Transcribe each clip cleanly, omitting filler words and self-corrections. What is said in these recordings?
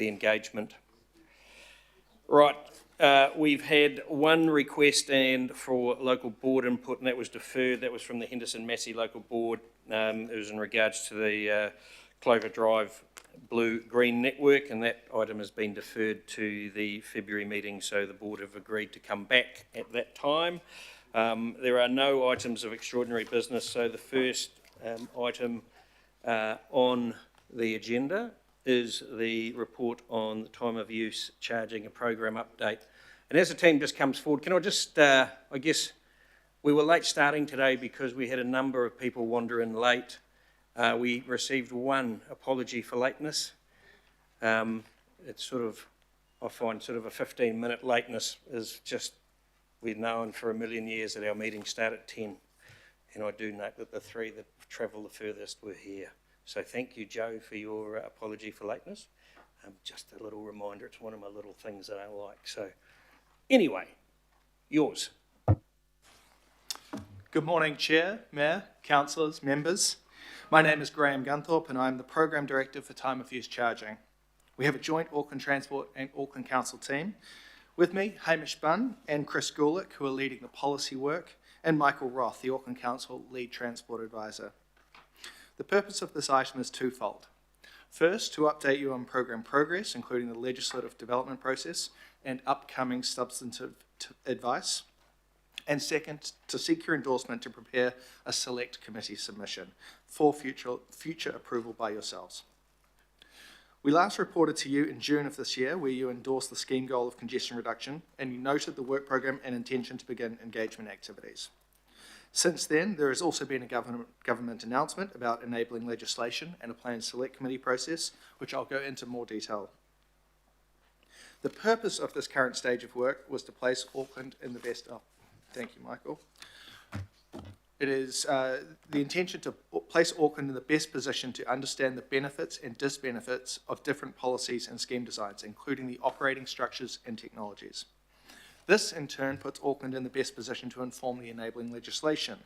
the engagement. Right, we've had one request and for local board input, and that was deferred. That was from the Henderson Massey local board. It was in regards to the Clover Drive blue-green network, and that item has been deferred to the February meeting, so the board have agreed to come back at that time. There are no items of extraordinary business, so the first item on the agenda is the report on the time of use charging and program update. And as the team just comes forward, can I just, I guess we were late starting today because we had a number of people wander in late. We received one apology for lateness. It's sort of, I find sort of a 15-minute lateness is just, we've known for a million years that our meetings start at 10. And I do note that the three that travelled the furthest were here. So thank you, Joe, for your apology for lateness. Just a little reminder, it's one of my little things that I like. So anyway, yours. Good morning, Chair, Mayor, Councillors, Members. My name is Graham Gunthorpe and I'm the Program Director for Time of Use Charging. We have a joint Auckland Transport and Auckland Council team. With me, Hamish Bunn and Chris Gulick, who are leading the policy work, and Michael Roth, the Auckland Council Lead Transport Advisor. The purpose of this item is twofold. First, to update you on program progress, including the legislative development process and upcoming substantive advice. And second, to seek your endorsement to prepare a select committee submission for future approval by yourselves. We last reported to you in June of this year where you endorsed the scheme goal of congestion reduction and you noted the work program and intention to begin engagement activities. Since then, there has also been a government announcement about enabling legislation and a planned select committee process, which I'll go into more detail. The purpose of this current stage of work was to place Auckland in the best... Oh, thank you, Michael. It is the intention to place Auckland in the best position to understand the benefits and disbenefits of different policies and scheme designs, including the operating structures and technologies. This, in turn, puts Auckland in the best position to inform the enabling legislation,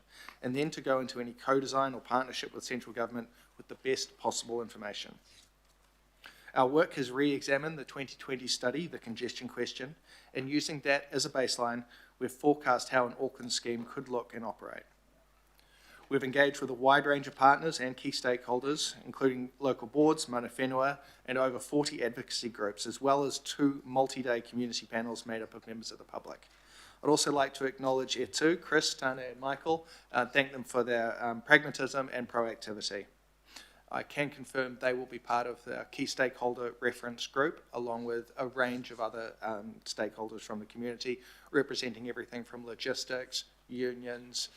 and then to go into any co-design or partnership with central government with the best possible information. Our work has re-examined the 2020 study, The Congestion Question, and using that as a baseline, we've forecast how an Auckland scheme could look and operate. We've engaged with a wide range of partners and key stakeholders, including local boards, mana whenua, and over 40 advocacy groups, as well as 2 multi-day community panels made up of members of the public. I'd also like to acknowledge E2, Chris, Tane and Michael, thank them for their pragmatism and proactivity. I can confirm they will be part of the key stakeholder reference group, along with a range of other stakeholders from the community, representing everything from logistics, unions,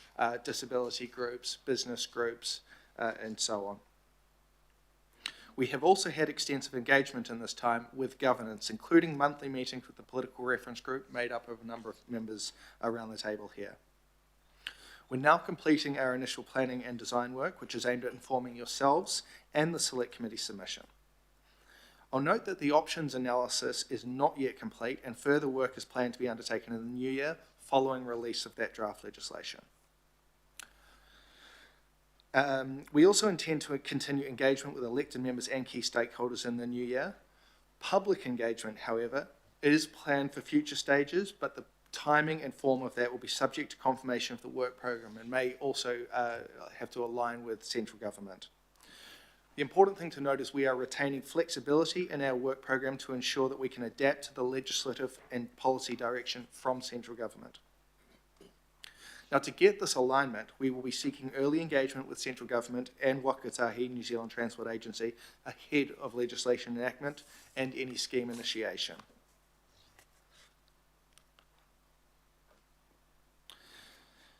disability groups, business groups, and so on. We have also had extensive engagement in this time with governance, including monthly meetings with the political reference group made up of a number of members around the table here. We're now completing our initial planning and design work, which is aimed at informing yourselves and the select committee submission. I'll note that the options analysis is not yet complete and further work is planned to be undertaken in the new year following release of that draft legislation. We also intend to continue engagement with elected members and key stakeholders in the new year. Public engagement, however, is planned for future stages, but the timing and form of that will be subject to confirmation of the work program and may also have to align with central government. The important thing to note is we are retaining flexibility in our work program to ensure that we can adapt to the legislative and policy direction from central government. Now, to get this alignment, we will be seeking early engagement with central government and Wakatahi, New Zealand Transport Agency, ahead of legislation enactment and any scheme initiation.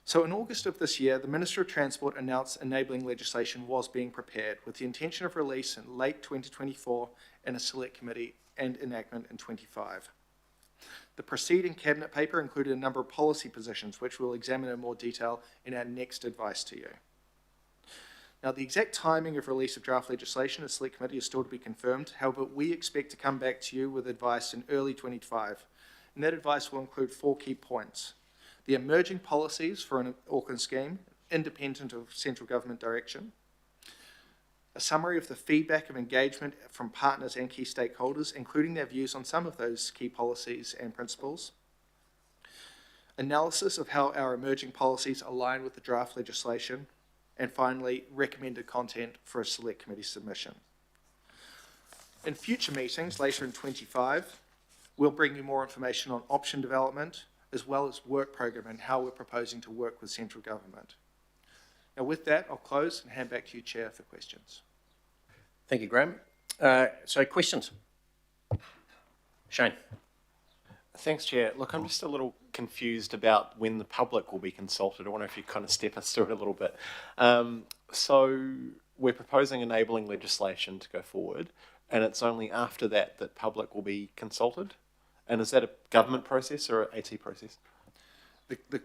So in August of this year, the Minister of Transport announced enabling legislation was being prepared with the intention of release in late 2024 and a select committee and enactment in 25. The preceding cabinet paper included a number of policy positions which we'll examine in more detail in our next advice to you. Now, the exact timing of release of draft legislation at select committee is still to be confirmed. However, we expect to come back to you with advice in early 25, and that advice will include 4 key points. The emerging policies for an Auckland scheme, independent of central government direction, a summary of the feedback of engagement from partners and key stakeholders, including their views on some of those key policies and principles, analysis of how our emerging policies align with the draft legislation, and finally, recommended content for a select committee submission. In future meetings later in 25, we'll bring you more information on option development, as well as work program and how we're proposing to work with central government. Now with that, I'll close and hand back to you, Chair, for questions. Thank you, Graham. So questions? Shane? Thanks, Chair. Look, I'm just a little confused about when the public will be consulted. I wonder if you kind of step us through it a little bit. So we're proposing enabling legislation to go forward, and it's only after that that public will be consulted? And is that a government process or an AT process? The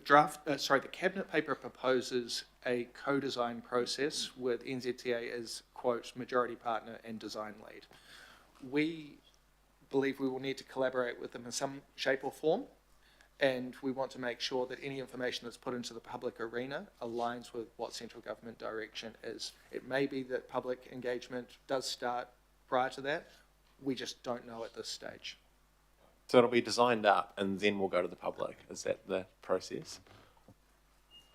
cabinet paper proposes a co-design process with NZTA as, quote, majority partner and design lead. We believe we will need to collaborate with them in some shape or form, and we want to make sure that any information that's put into the public arena aligns with what central government direction is. It may be that public engagement does start prior to that. We just don't know at this stage. So it'll be designed up and then we'll go to the public. Is that the process?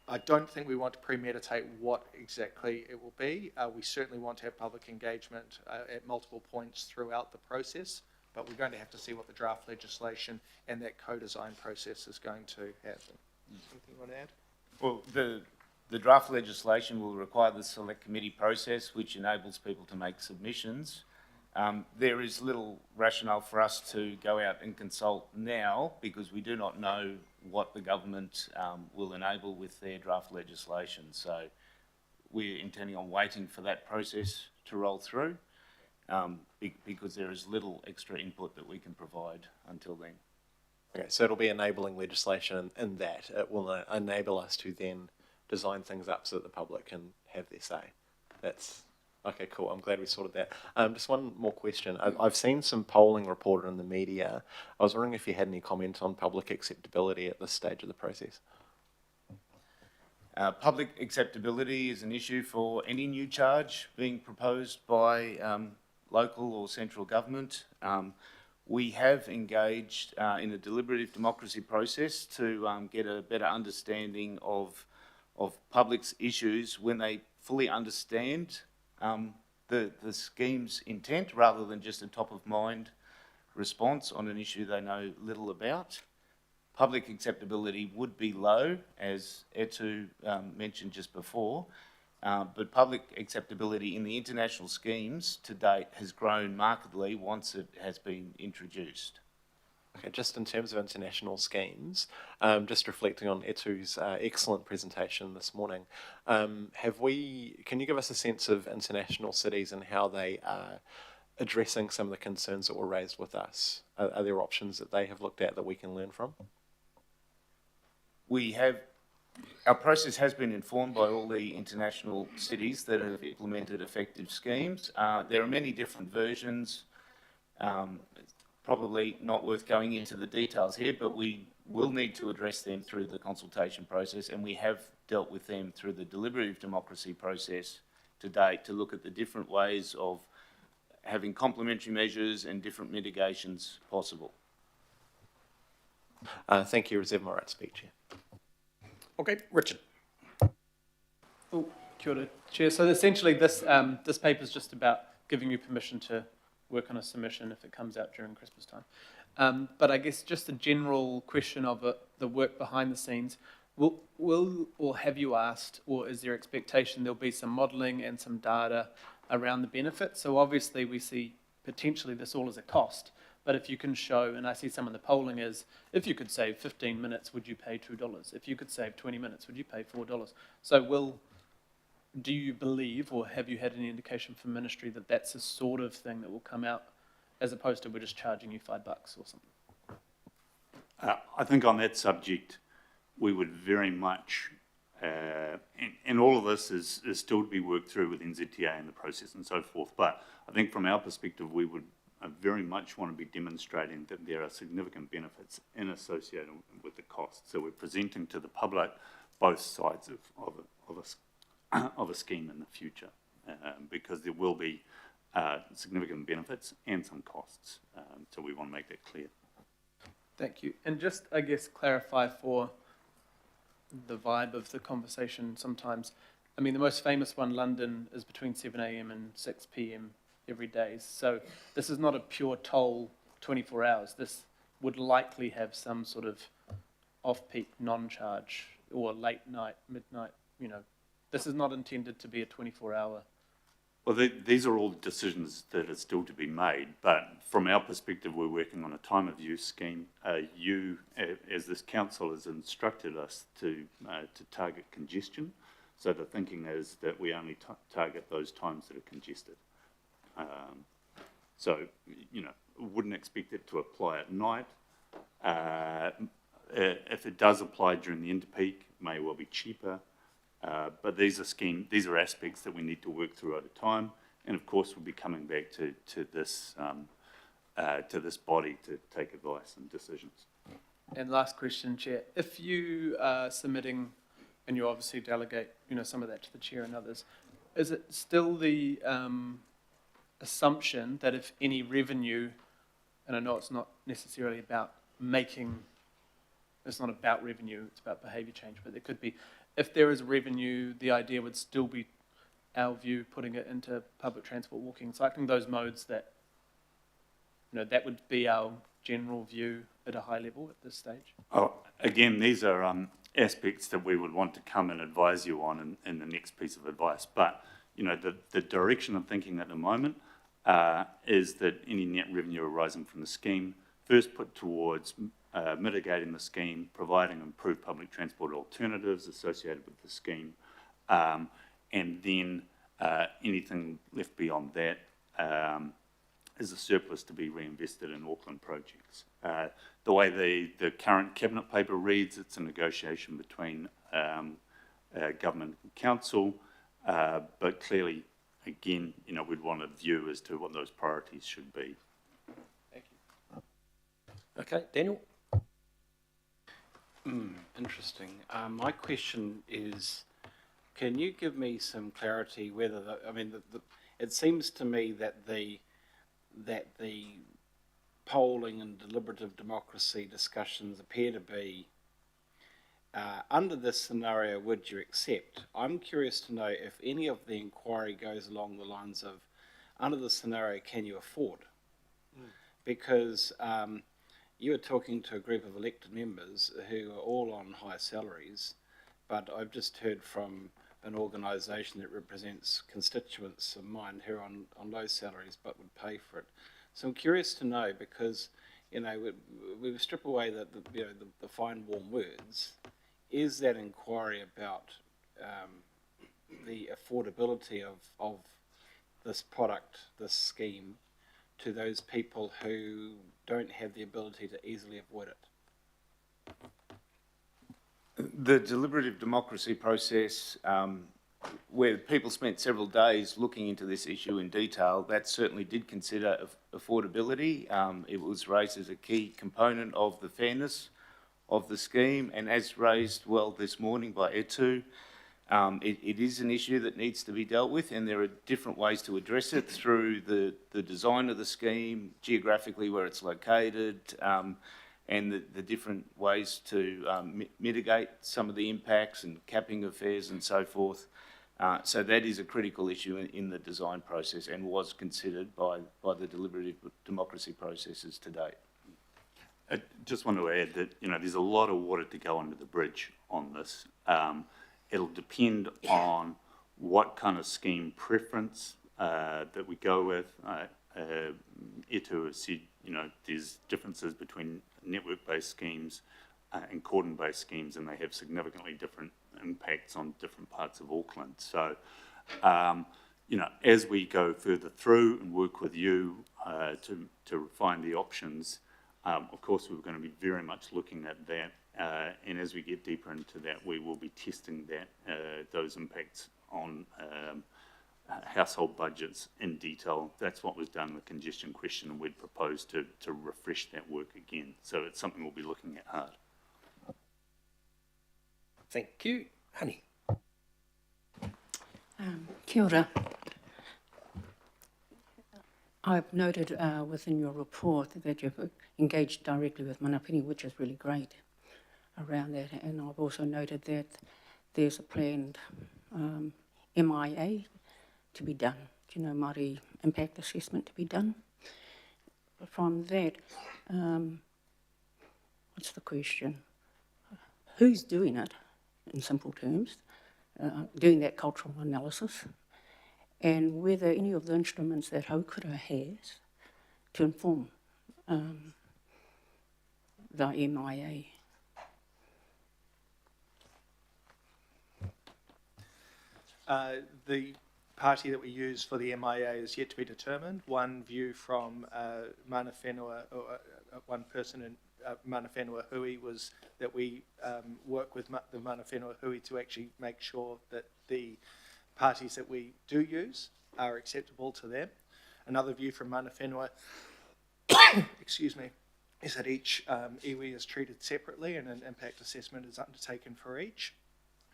I don't think we want to premeditate what exactly it will be. We certainly want to have public engagement at multiple points throughout the process, but we're going to have to see what the draft legislation and that co-design process is going to have. Anything you want to add? Well, the draft legislation will require the select committee process, which enables people to make submissions. There is little rationale for us to go out and consult now because we do not know what the government will enable with their draft legislation. So we're intending on waiting for that process to roll through because there is little extra input that we can provide until then. Okay, so it'll be enabling legislation in that. It will enable us to then design things up so that the public can have their say. That's... Okay, cool. I'm glad we sorted that. Just one more question. I've seen some polling reported in the media. I was wondering if you had any comment on public acceptability at this stage of the process. Public acceptability is an issue for any new charge being proposed by local or central government. We have engaged in a deliberative democracy process to get a better understanding of public's issues when they fully understand the scheme's intent rather than just a top-of-mind response on an issue they know little about. Public acceptability would be low, as Etu mentioned just before, but public acceptability in the international schemes to date has grown markedly once it has been introduced. Okay, just in terms of international schemes, just reflecting on Etu's excellent presentation this morning, can you give us a sense of international cities and how they are addressing some of the concerns that were raised with us? Are there options that they have looked at that we can learn from? Our process has been informed by all the international cities that have implemented effective schemes. There are many different versions. Probably not worth going into the details here, but we will need to address them through the consultation process, and we have dealt with them through the deliberative democracy process to date to look at the different ways of having complementary measures and different mitigations possible. Thank you. Reserve my right to speak, Chair. Okay, Richard. Oh, kia ora, Chair. So essentially this paper is just about giving you permission to work on a submission if it comes out during Christmas time. But I guess just a general question of the work behind the scenes, will or have you asked, or is there expectation there'll be some modelling and some data around the benefits? So obviously we see potentially this all as a cost, but if you can show, and I see some of the polling is, if you could save 15 minutes, would you pay $2? If you could save 20 minutes, would you pay $4? So do you believe, or have you had any indication from Ministry that that's the sort of thing that will come out, as opposed to we're just charging you $5 or something? I think on that subject, we would very much, and all of this is still to be worked through with NZTA and the process and so forth, but I think from our perspective, we would very much want to be demonstrating that there are significant benefits associated with the cost. So we're presenting to the public both sides of a scheme in the future. because there will be significant benefits and some costs. So we want to make that clear. Thank you. And just, I guess, clarify for the vibe of the conversation sometimes. I mean, the most famous one, London, is between 7 a.m. and 6 p.m. every day. So this is not a pure toll 24 hours. This would likely have some sort of off-peak non-charge or late night, midnight, This is not intended to be a 24-hour. Well, these are all decisions that are still to be made, but from our perspective, we're working on a time of use scheme. You, as this council, has instructed us to target congestion. So the thinking is that we only target those times that are congested. So, wouldn't expect it to apply at night. If it does apply during the interpeak, it may well be cheaper. But these are aspects that we need to work through over time, and of course we'll be coming back to this body to take advice and decisions. And last question, Chair. If you are submitting, and you obviously delegate, some of that to the Chair and others, is it still the assumption that if any revenue, and I know it's not necessarily about it's not about revenue, it's about behaviour change, but there could be, if there is revenue, the idea would still be, our view, putting it into public transport, walking, cycling, those modes that, that would be our general view at a high level at this stage? Oh, again, these are aspects that we would want to come and advise you on in the next piece of advice. But, the direction of thinking at the moment is that any net revenue arising from the scheme first put towards mitigating the scheme, providing improved public transport alternatives associated with the scheme, and then anything left beyond that is a surplus to be reinvested in Auckland projects. The way the current cabinet paper reads, it's a negotiation between government and council, but clearly, again, we'd want a view as to what those priorities should be. Thank you. Okay, Daniel? Interesting. My question is, can you give me some clarity whether it seems to me that the polling and deliberative democracy discussions appear to be under this scenario, would you accept? I'm curious to know if any of the inquiry goes along the lines of, under the scenario, can you afford? Because you were talking to a group of elected members who are all on high salaries, but I've just heard from an organisation that represents constituents of mine who are on low salaries but would pay for it. So I'm curious to know, because we strip away the fine warm words. Is that inquiry about the affordability of this product, this scheme, to those people who don't have the ability to easily avoid it? The deliberative democracy process, where people spent several days looking into this issue in detail, that certainly did consider affordability. It was raised as a key component of the fairness of the scheme, and as raised well this morning by Etu, it is an issue that needs to be dealt with, and there are different ways to address it through the design of the scheme, geographically where it's located, and the different ways to mitigate some of the impacts and capping of fares and so forth. So that is a critical issue in the design process and was considered by the deliberative democracy processes to date. I just want to add that, there's a lot of water to go under the bridge on this. It'll depend on what kind of scheme preference that we go with. Etu has said, there's differences between network-based schemes and cordon-based schemes, and they have significantly different impacts on different parts of Auckland. So, as we go further through and work with you to refine the options, of course, we're going to be very much looking at that. And as we get deeper into that, we will be testing those impacts on household budgets in detail. That's what was done in the congestion question, and we'd propose to refresh that work again. So it's something we'll be looking at hard. Thank you. Honey. Kia ora. I've noted within your report that you've engaged directly with Manapini, which is really great around that. And I've also noted that there's a planned MIA to be done, Māori impact assessment to be done. From that, what's the question? Who's doing it, in simple terms, doing that cultural analysis, and whether any of the instruments that Haukura has to inform the MIA. The party that we use for the MIA is yet to be determined. One view from Mana Whenua, one person in Mana Whenua Hui, was that we work with the Mana Whenua Hui to actually make sure that the parties that we do use are acceptable to them. Another view from Mana Whenua, excuse me, is that each iwi is treated separately and an impact assessment is undertaken for each.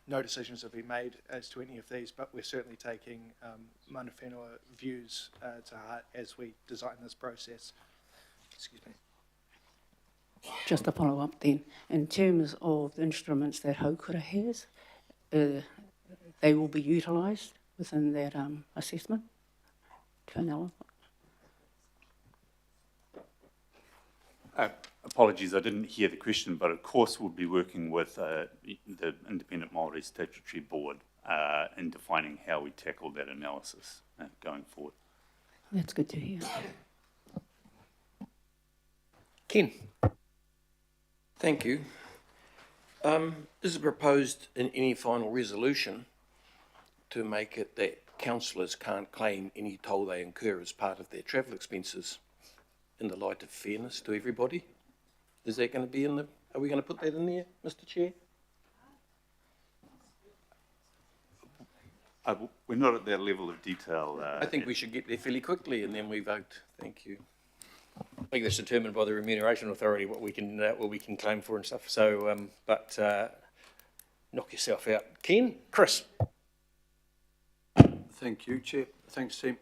No decisions have been made as to any of these, but we're certainly taking Mana Whenua views to heart as we design this process. Excuse me. Just to follow up then, in terms of the instruments that Haukura has, they will be utilised within that assessment to analyse. Apologies, I didn't hear the question, but of course we'll be working with the Independent Māori Statutory Board in defining how we tackle that analysis going forward. That's good to hear. Ken? Thank you. Is it proposed in any final resolution to make it that councillors can't claim any toll they incur as part of their travel expenses in the light of fairness to everybody? Is that going to be in the, are we going to put that in there, Mr. Chair? We're not at that level of detail. I think we should get there fairly quickly and then we vote. Thank you. I think that's determined by the Remuneration Authority, what we can claim for and stuff. So, knock yourself out. Ken? Chris? Thank you, Chair. Thanks, team.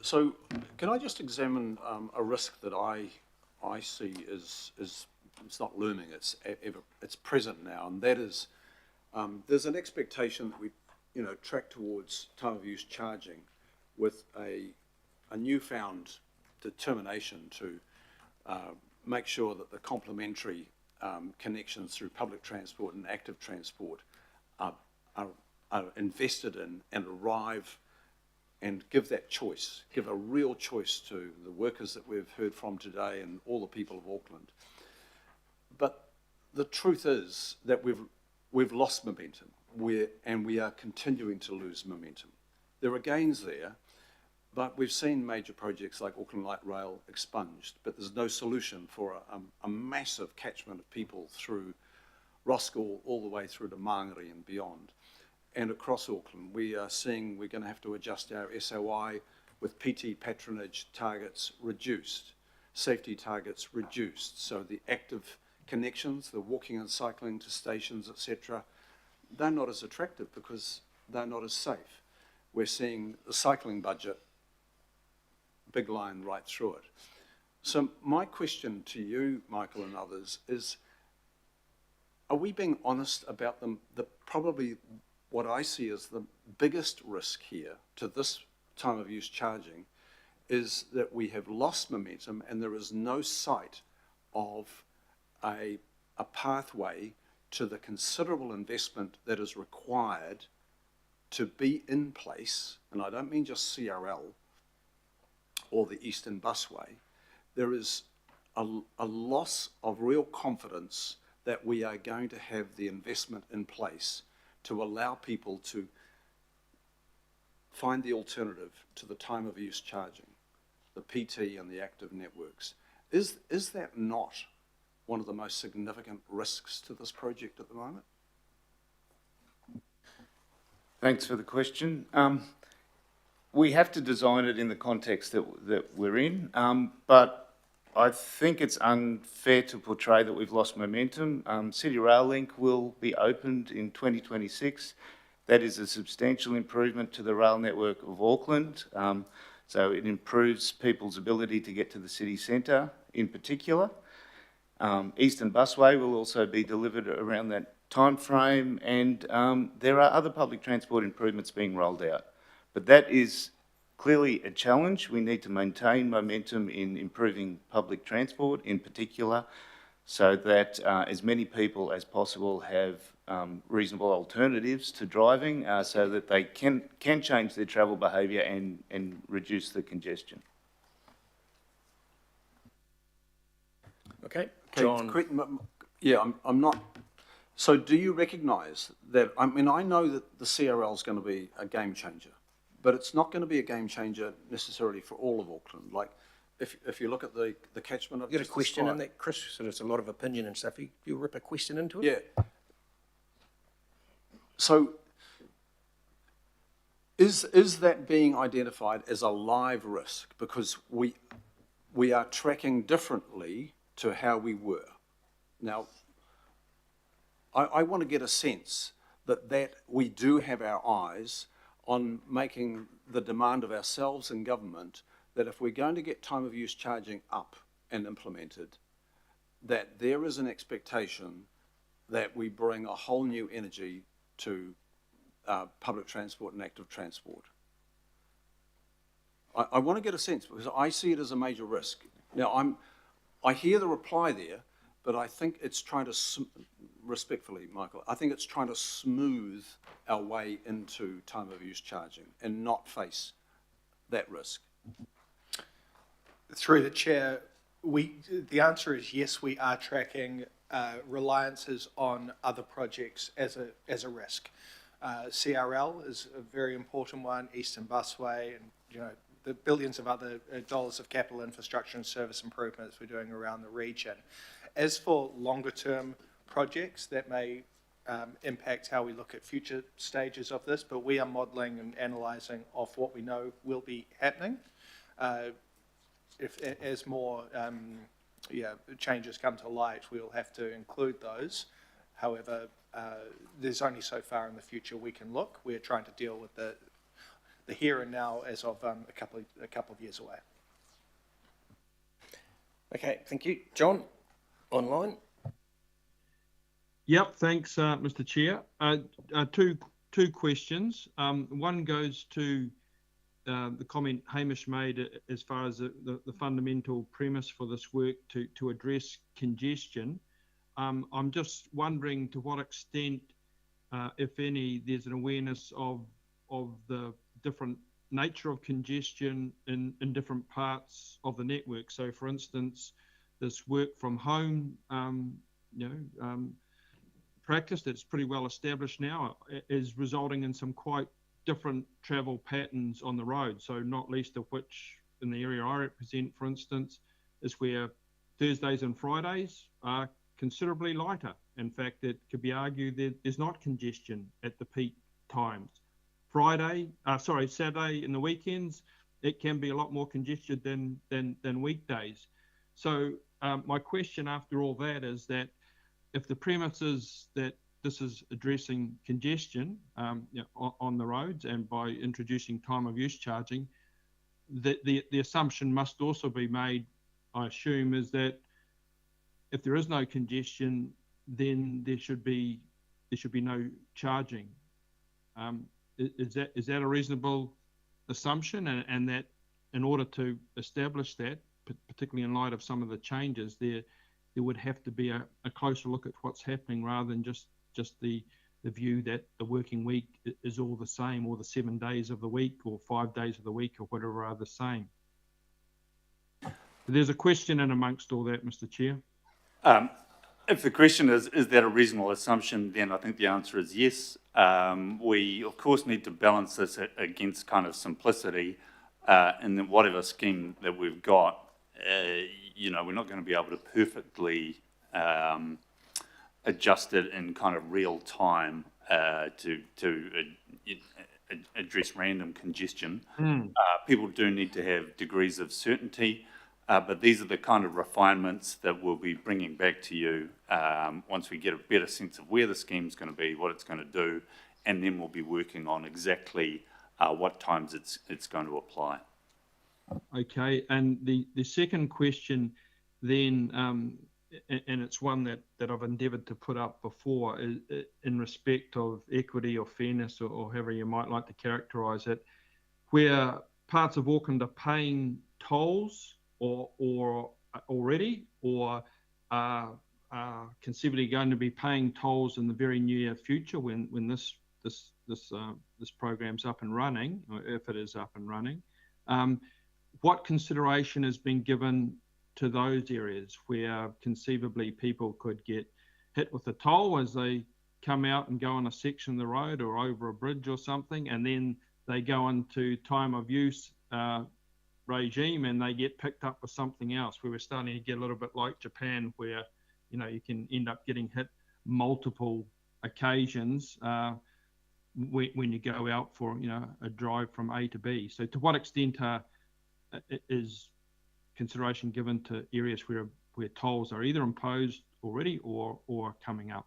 So, can I just examine a risk that I see is it's not looming, it's present now, and that is there's an expectation that we track towards time of use charging with a newfound determination to make sure that the complementary connections through public transport and active transport are invested in and arrive and give that choice, give a real choice to the workers that we've heard from today and all the people of Auckland. But the truth is that we've lost momentum, and we are continuing to lose momentum. There are gains there, but we've seen major projects like Auckland Light Rail expunged, but there's no solution for a massive catchment of people through Roskilde all the way through to Māngere and beyond. And across Auckland, we are seeing we're going to have to adjust our SOI with PT patronage targets reduced, safety targets reduced. So the active connections, the walking and cycling to stations, etc., they're not as attractive because they're not as safe. We're seeing the cycling budget, big line right through it. So my question to you, Michael, and others is, are we being honest about probably what I see as the biggest risk here to this time of use charging is that we have lost momentum and there is no sight of a pathway to the considerable investment that is required to be in place, and I don't mean just CRL or the Eastern Busway. There is a loss of real confidence that we are going to have the investment in place to allow people to find the alternative to the time of use charging, the PT and the active networks. Is that not one of the most significant risks to this project at the moment? Thanks for the question. We have to design it in the context that we're in, but I think it's unfair to portray that we've lost momentum. City Rail Link will be opened in 2026. That is a substantial improvement to the rail network of Auckland. So it improves people's ability to get to the city centre in particular. Eastern Busway will also be delivered around that time frame, and there are other public transport improvements being rolled out. But that is clearly a challenge. We need to maintain momentum in improving public transport in particular, so that as many people as possible have reasonable alternatives to driving, so that they can change their travel behaviour and reduce the congestion. Okay, Okay, John. yeah, I'm not, so do you recognise that, I mean, I know that the CRL is going to be a game changer, but it's not going to be a game changer necessarily for all of Auckland. Like, if you look at the catchment of... You got a question in that, Chris? So there's a lot of opinion and stuff. You rip a question into it? Yeah. So, is that being identified as a live risk? Because we are tracking differently to how we were. Now, I want to get a sense that we do have our eyes on making the demand of ourselves and government that if we're going to get time of use charging up and implemented, that there is an expectation that we bring a whole new energy to public transport and active transport. I want to get a sense, because I see it as a major risk. Now, I hear the reply there, but I think it's trying to, respectfully, Michael, I think it's trying to smooth our way into time of use charging and not face that risk. Through the chair, the answer is yes, we are tracking reliances on other projects as a risk. CRL is a very important one, Eastern Busway, and the billions of other dollars of capital infrastructure and service improvements we're doing around the region. As for longer term projects that may impact how we look at future stages of this, but we are modelling and analysing off what we know will be happening. As more changes come to light, we'll have to include those. However, there's only so far in the future we can look. We're trying to deal with the here and now as of a couple of years away. Okay, thank you. John, online. Yep, thanks, Mr. Chair. Two questions. One goes to the comment Hamish made as far as the fundamental premise for this work to address congestion. I'm just wondering to what extent, if any, there's an awareness of the different nature of congestion in different parts of the network. So, for instance, this work from home, practice that's pretty well established now is resulting in some quite different travel patterns on the road. So, not least of which, in the area I represent, for instance, is where Thursdays and Fridays are considerably lighter. In fact, it could be argued that there's not congestion at the peak times. Saturday in the weekends, it can be a lot more congested than weekdays. So my question after all that is that if the premise is that this is addressing congestion on the roads and by introducing time of use charging, the assumption must also be made, I assume, is that if there is no congestion, then there should be no charging. Is that a reasonable assumption? And that in order to establish that, particularly in light of some of the changes, there would have to be a closer look at what's happening rather than just the view that the working week is all the same, or the 7 days of the week or 5 days of the week or whatever are the same. There's a question in amongst all that, Mr. Chair. If the question is that a reasonable assumption, then I think the answer is yes. We, of course, need to balance this against kind of simplicity in whatever scheme that we've got. We're not going to be able to perfectly adjust it in kind of real time to address random congestion. People do need to have degrees of certainty. But these are the kind of refinements that we'll be bringing back to you once we get a better sense of where the scheme's going to be, what it's going to do, and then we'll be working on exactly what times it's going to apply. Okay, and the second question then, and it's one that I've endeavoured to put up before, is in respect of equity or fairness, or however you might like to characterise it, where parts of Auckland are paying tolls or already, or are conceivably going to be paying tolls in the very near future when this program's up and running, or if it is up and running. What consideration has been given to those areas where conceivably people could get hit with a toll as they come out and go on a section of the road or over a bridge or something, and then they go into time of use regime and they get picked up with something else, where we're starting to get a little bit like Japan, where you can end up getting hit multiple occasions when you go out for a drive from A to B. So to what extent is consideration given to areas where tolls are either imposed already or coming up?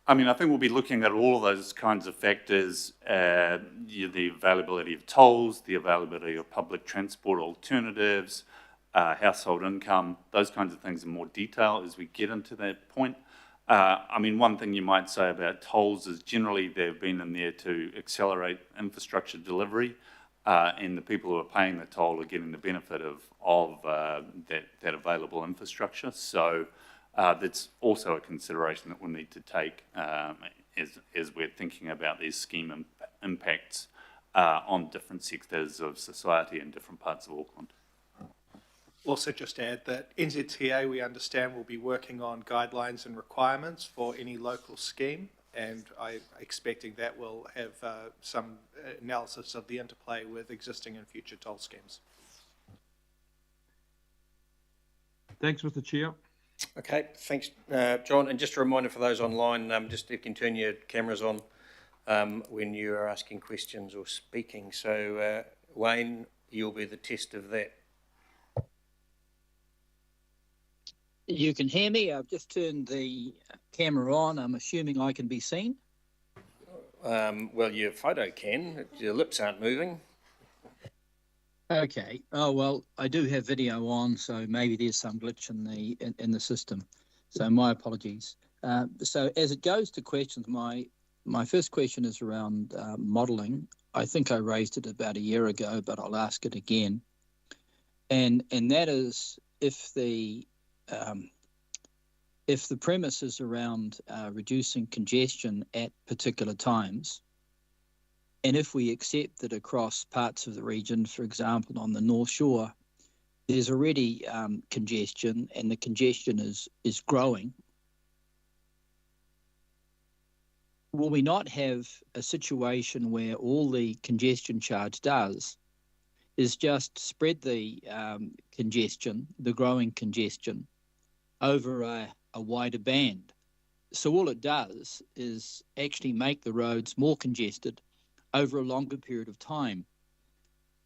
I mean, I think we'll be looking at all of those kinds of factors, the availability of tolls, the availability of public transport alternatives, household income, those kinds of things in more detail as we get into that point. I mean, one thing you might say about tolls is generally they've been in there to accelerate infrastructure delivery, and the people who are paying the toll are getting the benefit of that available infrastructure. So that's also a consideration that we'll need to take as we're thinking about these scheme impacts on different sectors of society in different parts of Auckland. Also, just add that NZTA, we understand, will be working on guidelines and requirements for any local scheme, and I'm expecting that will have some analysis of the interplay with existing and future toll schemes. Thanks, Mr. Chair. Okay, thanks, John. And just a reminder for those online, just you can turn your cameras on when you are asking questions or speaking. So, Wayne, you'll be the test of that. You can hear me. I've just turned the camera on. I'm assuming I can be seen. Well, your photo can. Your lips aren't moving. Okay. Oh well, I do have video on, so maybe there's some glitch in the system. So my apologies. So as it goes to questions, my first question is around modelling. I think I raised it about a year ago, but I'll ask it again. And that is if the premise is around reducing congestion at particular times, and if we accept that across parts of the region, for example, on the North Shore, there's already congestion and the congestion is growing, will we not have a situation where all the congestion charge does is just spread the congestion, the growing congestion, over a wider band? So all it does is actually make the roads more congested over a longer period of time.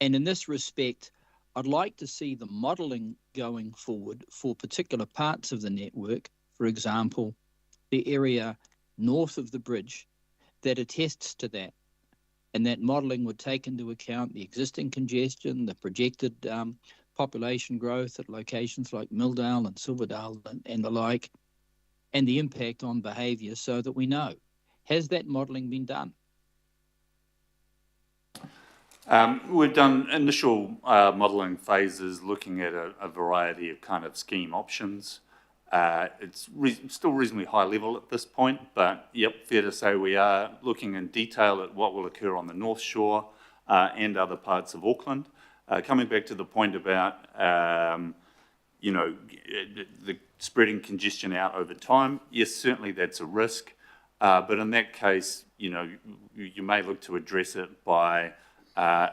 And in this respect, I'd like to see the modelling going forward for particular parts of the network, for example, the area north of the bridge, that attests to that. And that modelling would take into account the existing congestion, the projected population growth at locations like Milldale and Silverdale and the like, and the impact on behaviour, so that we know. Has that modelling been done? We've done initial modelling phases looking at a variety of kind of scheme options. It's still reasonably high level at this point, but yep, fair to say we are looking in detail at what will occur on the North Shore and other parts of Auckland. Coming back to the point about, the spreading congestion out over time, yes, certainly that's a risk. But in that case, you may look to address it by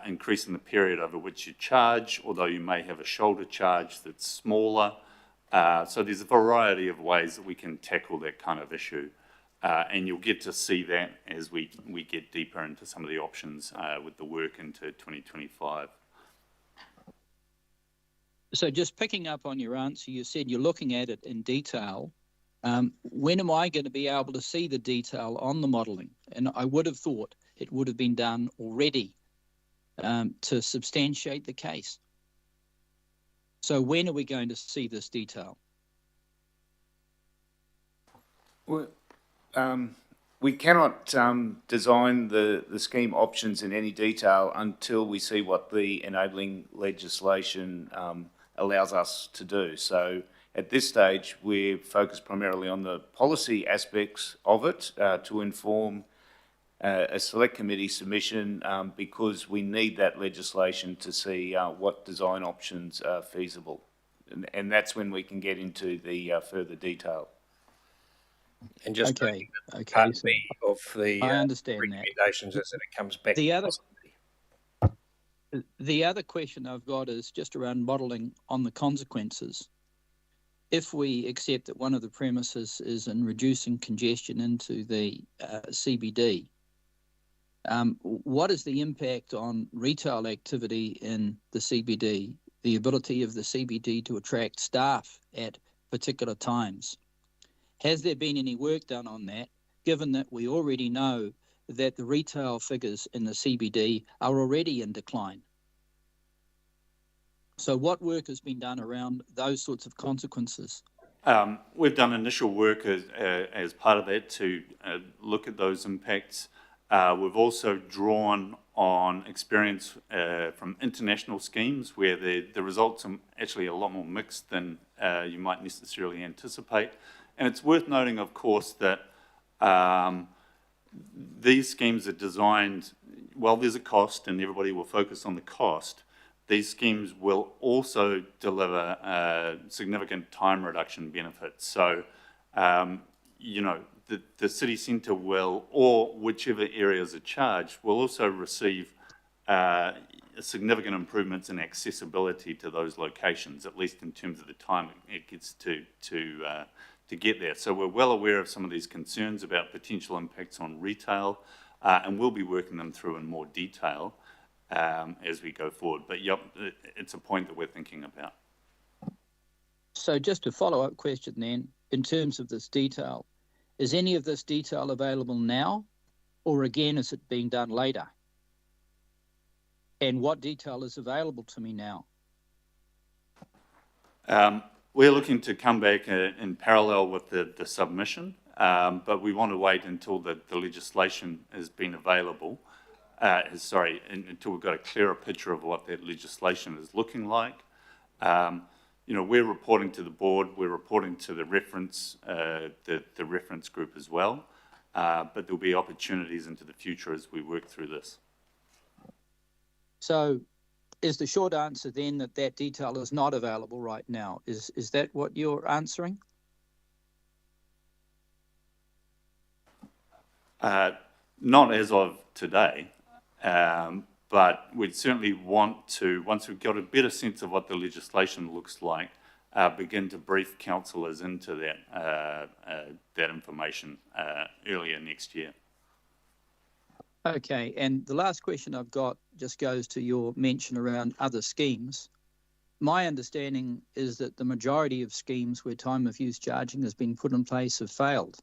increasing the period over which you charge, although you may have a shoulder charge that's smaller. So there's a variety of ways that we can tackle that kind of issue. And you'll get to see that as we get deeper into some of the options with the work into 2025. So just picking up on your answer, you said you're looking at it in detail. When am I going to be able to see the detail on the modelling? And I would have thought it would have been done already. to substantiate the case. So when are we going to see this detail? Well, we cannot design the scheme options in any detail until we see what the enabling legislation allows us to do. So at this stage, we're focused primarily on the policy aspects of it to inform a select committee submission because we need that legislation to see what design options are feasible. And that's when we can get into the further detail. And just Okay, part so B of the I understand that. recommendations is that it comes back. The other question I've got is just around modelling on the consequences. If we accept that one of the premises is in reducing congestion into the CBD, what is the impact on retail activity in the CBD, the ability of the CBD to attract staff at particular times? Has there been any work done on that, given that we already know that the retail figures in the CBD are already in decline? So what work has been done around those sorts of consequences? We've done initial work as part of that to look at those impacts. We've also drawn on experience from international schemes where the results are actually a lot more mixed than you might necessarily anticipate. And it's worth noting, of course, that these schemes are designed, well, there's a cost and everybody will focus on the cost. These schemes will also deliver significant time reduction benefits. So, you know, the city centre will, or whichever areas are charged, will also receive significant improvements in accessibility to those locations, at least in terms of the time it gets to get there. So we're well aware of some of these concerns about potential impacts on retail, and we'll be working them through in more detail as we go forward. But yep, it's a point that we're thinking about. So just a follow-up question then, in terms of this detail, is any of this detail available now, or again, is it being done later? And what detail is available to me now? We're looking to come back in parallel with the submission, but we want to wait until the legislation has been available. Until we've got a clearer picture of what that legislation is looking like. You know, we're reporting to the board, we're reporting to the reference group as well, but there'll be opportunities into the future as we work through this. So is the short answer then that detail is not available right now? Is that what you're answering? Not as of today, but we'd certainly want to, once we've got a better sense of what the legislation looks like, begin to brief councillors into that information earlier next year. Okay, and the last question I've got just goes to your mention around other schemes. My understanding is that the majority of schemes where time of use charging has been put in place have failed.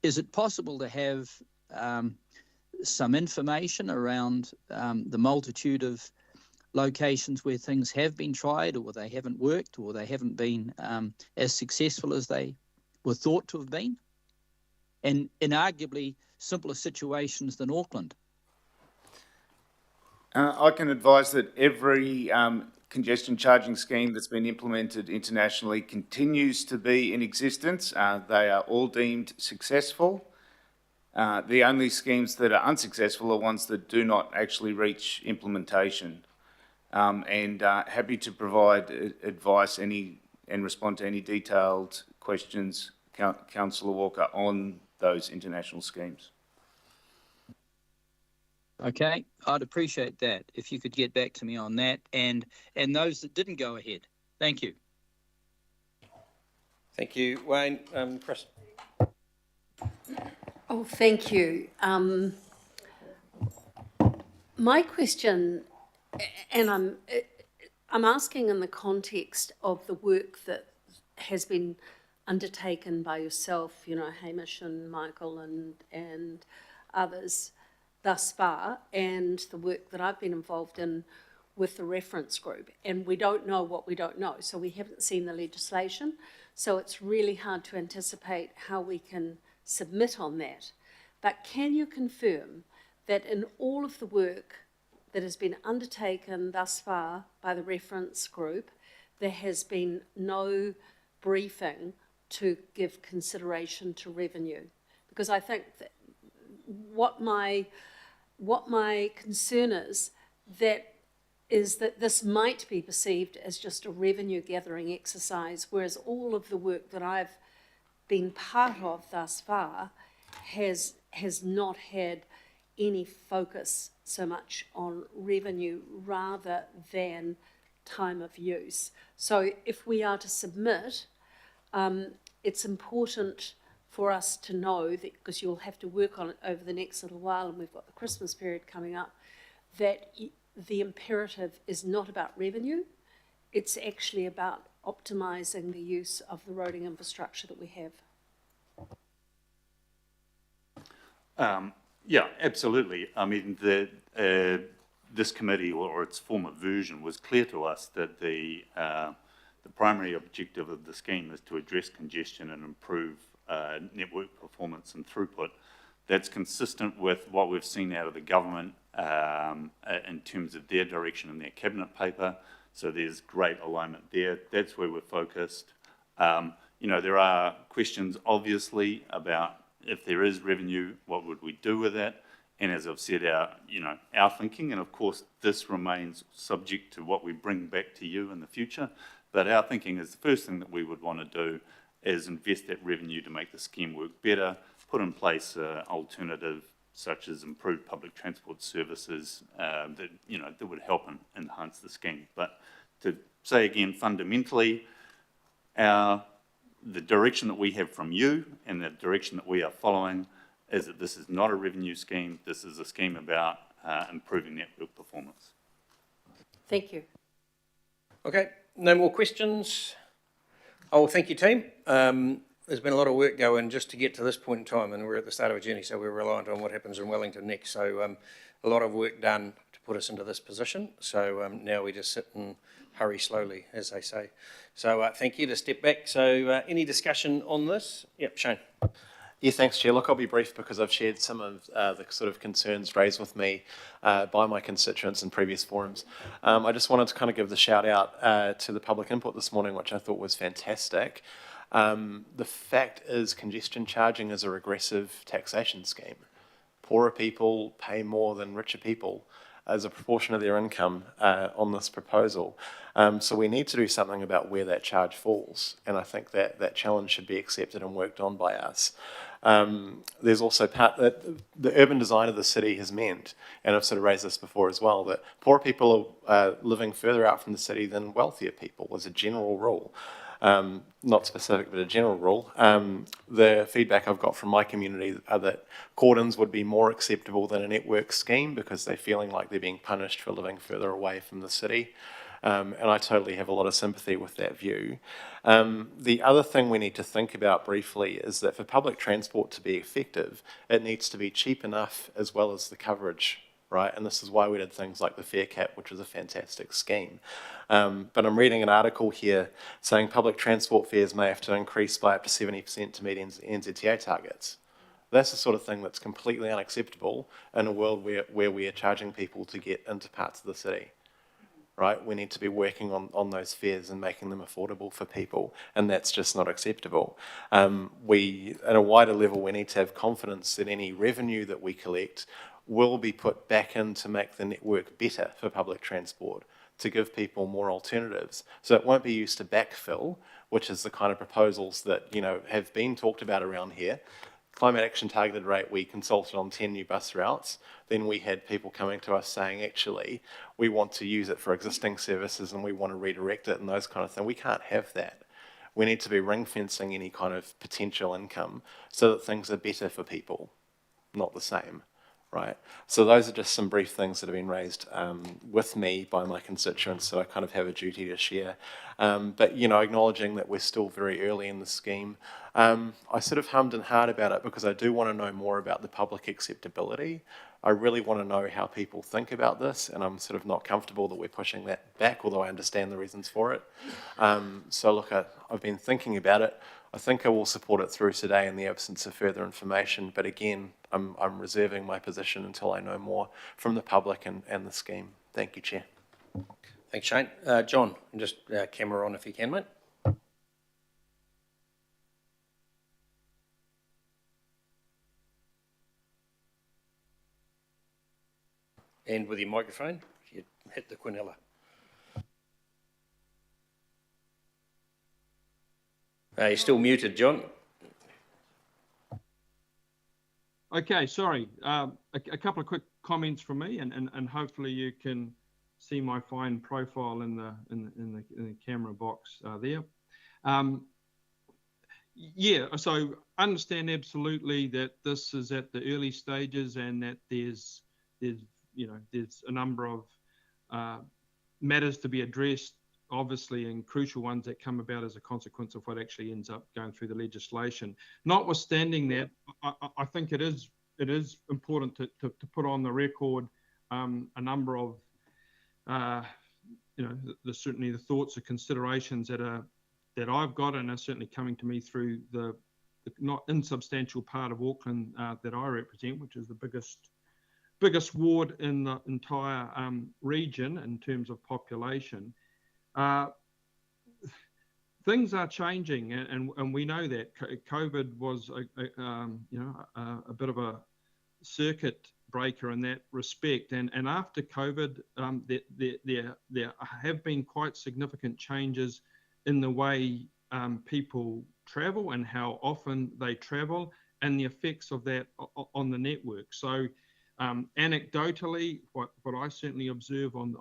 Is it possible to have some information around the multitude of locations where things have been tried, or they haven't worked, or they haven't been as successful as they were thought to have been, and in arguably simpler situations than Auckland? I can advise that every congestion charging scheme that's been implemented internationally continues to be in existence. They are all deemed successful. The only schemes that are unsuccessful are ones that do not actually reach implementation. And happy to provide advice and respond to any detailed questions, Councillor Walker, on those international schemes. Okay, I'd appreciate that if you could get back to me on that and those that didn't go ahead. Thank you. Thank you, Wayne. Chris. Oh, thank you. My question, and I'm asking in the context of the work that has been undertaken by yourself, you know, Hamish and Michael and others. thus far and the work that I've been involved in with the reference group, and we don't know what we don't know. So we haven't seen the legislation, so it's really hard to anticipate how we can submit on that. But can you confirm that in all of the work that has been undertaken thus far by the reference group, there has been no briefing to give consideration to revenue? Because I think that what my concern is that this might be perceived as just a revenue gathering exercise, whereas all of the work that I've been part of thus far has not had any focus so much on revenue rather than time of use. So if we are to submit, it's important for us to know that, because you'll have to work on it over the next little while, and we've got the Christmas period coming up, that the imperative is not about revenue, it's actually about optimising the use of the roading infrastructure that we have. Yeah, absolutely. I mean, this committee or its former version was clear to us that the primary objective of the scheme is to address congestion and improve network performance and throughput. That's consistent with what we've seen out of the government in terms of their direction in their cabinet paper. So there's great alignment there. That's where we're focused. There are questions, obviously, about if there is revenue, what would we do with that? And as I've said, our thinking, and of course this remains subject to what we bring back to you in the future, but our thinking is the first thing that we would want to do is invest that revenue to make the scheme work better, put in place an alternative such as improved public transport services that would help and enhance the scheme. But to say again, fundamentally, the direction that we have from you and the direction that we are following is that this is not a revenue scheme. This is a scheme about improving network performance. Thank you. Okay, no more questions? Oh, thank you, team. There's been a lot of work going just to get to this point in time, and we're at the start of a journey, so we're reliant on what happens in Wellington next. So a lot of work done to put us into this position. So now we just sit and hurry slowly, as they say. So thank you. To step back. So any discussion on this? Yep, Shane. Yeah, thanks, Chair. Look, I'll be brief because I've shared some of the sort of concerns raised with me by my constituents in previous forums. I just wanted to kind of give the shout out to the public input this morning, which I thought was fantastic. The fact is congestion charging is a regressive taxation scheme. Poorer people pay more than richer people as a proportion of their income on this proposal. So we need to do something about where that charge falls, and I think that challenge should be accepted and worked on by us. There's also part that the urban design of the city has meant, and I've sort of raised this before as well, that poorer people are living further out from the city than wealthier people as a general rule. Not specific, but a general rule. The feedback I've got from my community are that cordons would be more acceptable than a network scheme because they're feeling like they're being punished for living further away from the city. And I totally have a lot of sympathy with that view. The other thing we need to think about briefly is that for public transport to be effective, it needs to be cheap enough as well as the coverage, right? And this is why we did things like the fare cap, which was a fantastic scheme. But I'm reading an article here saying public transport fares may have to increase by up to 70% to meet NZTA targets. That's the sort of thing that's completely unacceptable in a world where we are charging people to get into parts of the city. Right, we need to be working on those fares and making them affordable for people, and that's just not acceptable. At a wider level, we need to have confidence that any revenue that we collect will be put back in to make the network better for public transport, to give people more alternatives. So it won't be used to backfill, which is the kind of proposals that have been talked about around here. Climate Action Targeted Rate, we consulted on 10 new bus routes. Then we had people coming to us saying, actually, we want to use it for existing services and we want to redirect it and those kind of things. We can't have that. We need to be ring fencing any kind of potential income so that things are better for people, not the same, right? So those are just some brief things that have been raised with me by my constituents, so I kind of have a duty to share. But, acknowledging that we're still very early in the scheme, I sort of hummed and hawed about it because I do want to know more about the public acceptability I really want to know how people think about this, and I'm sort of not comfortable that we're pushing that back, although I understand the reasons for it. So look, I've been thinking about it. I think I will support it through today in the absence of further information, but again, I'm reserving my position until I know more from the public and the scheme. Thank you, Chair. Thanks, Shane. John, just camera on if you can, mate. And with your microphone, you hit the quinella. You're still muted, John. Okay, sorry. A couple of quick comments from me, and hopefully you can see my fine profile in the camera box there. Yeah, so understand absolutely that this is at the early stages, and that there's a number of matters to be addressed, obviously, and crucial ones that come about as a consequence of what actually ends up going through the legislation. Notwithstanding that, I think it is important to put on the record a number of certainly the thoughts or considerations that I've got, and are certainly coming to me through the not insubstantial part of Auckland that I represent, which is the biggest ward in the entire region in terms of population. Things are changing, and we know that COVID was a bit of a circuit breaker in that respect. And after COVID, there have been quite significant changes in the way people travel and how often they travel, and the effects of that on the network. So anecdotally, what I certainly observe on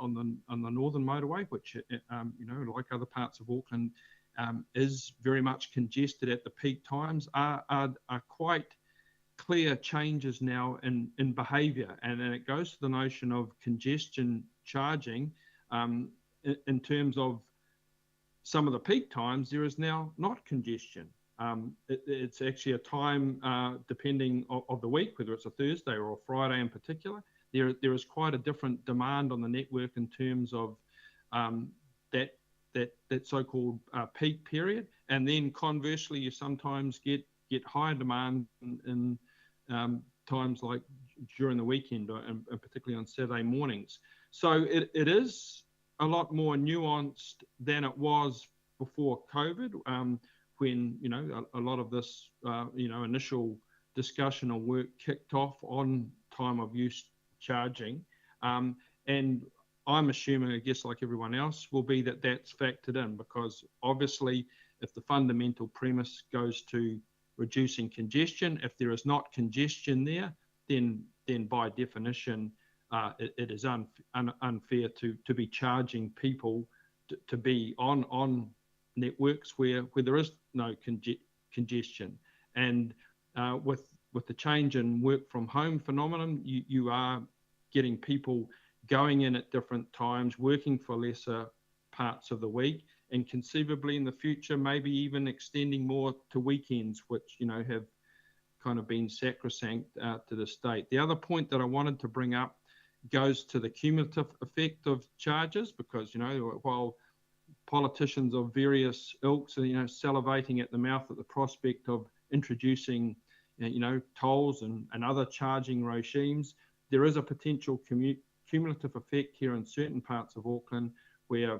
the northern motorway, which like other parts of Auckland, is very much congested at the peak times, are quite clear changes now in behaviour, and then it goes to the notion of congestion charging. In terms of some of the peak times, there is now not congestion. It's actually a time, depending of the week, whether it's a Thursday or a Friday in particular, there is quite a different demand on the network in terms of that so-called peak period. And then conversely, you sometimes get higher demand in times like during the weekend, and particularly on Saturday mornings. So it is a lot more nuanced than it was before COVID, when a lot of this initial discussion or work kicked off on time of use charging, and I'm assuming, I guess like everyone else, will be that that's factored in, because obviously if the fundamental premise goes to reducing congestion, if there is not congestion there, then by definition it is unfair to be charging people to be on networks where there is no congestion. And with the change in work from home phenomenon, you are getting people going in at different times, working for lesser parts of the week, and conceivably in the future maybe even extending more to weekends, which have kind of been sacrosanct to the state. The other point that I wanted to bring up goes to the cumulative effect of charges, because while politicians of various ilks are salivating at the mouth at the prospect of introducing tolls and other charging regimes, there is a potential cumulative effect here in certain parts of Auckland where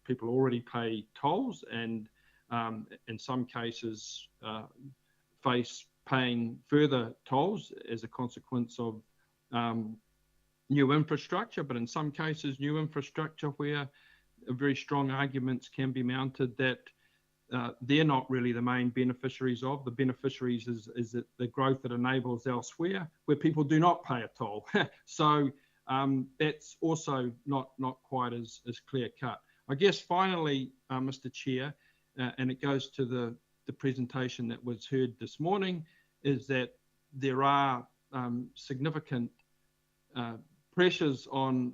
people already pay tolls, and in some cases face paying further tolls as a consequence of new infrastructure, but in some cases new infrastructure where very strong arguments can be mounted that they're not really the main beneficiaries of. The beneficiaries is that the growth that enables elsewhere where people do not pay a toll. So that's also not quite as clear cut. I guess finally, Mr. Chair, and it goes to the presentation that was heard this morning, is that there are significant pressures on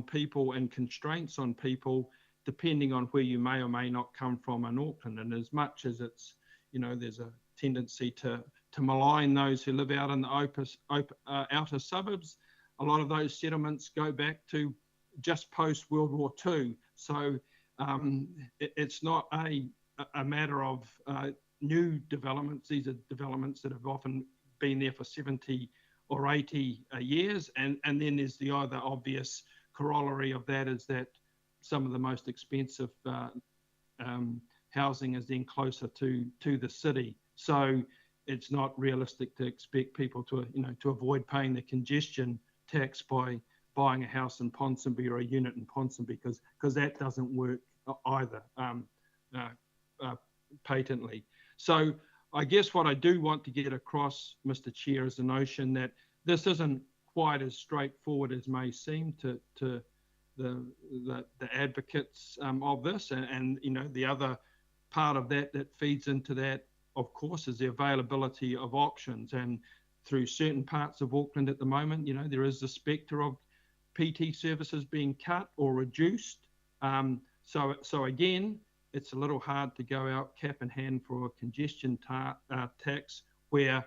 people and constraints on people depending on where you may or may not come from in Auckland. And as much as it's, there's a tendency to to malign those who live out in the outer suburbs. A lot of those settlements go back to just post World War II. So it's not a matter of new developments. These are developments that have often been there for 70 or 80 years. And then there's the other obvious corollary of that is that some of the most expensive housing is then closer to the city. So it's not realistic to expect people to, to avoid paying the congestion tax by buying a house in Ponsonby or a unit in Ponsonby, because that doesn't work either patently. So I guess what I do want to get across, Mr. Chair, is the notion that this isn't quite as straightforward as may seem to the advocates of this, and the other part of that feeds into that, of course, is the availability of options. And through certain parts of Auckland at the moment, there is the spectre of PT services being cut or reduced. So again, it's a little hard to go out cap in hand for a congestion tax where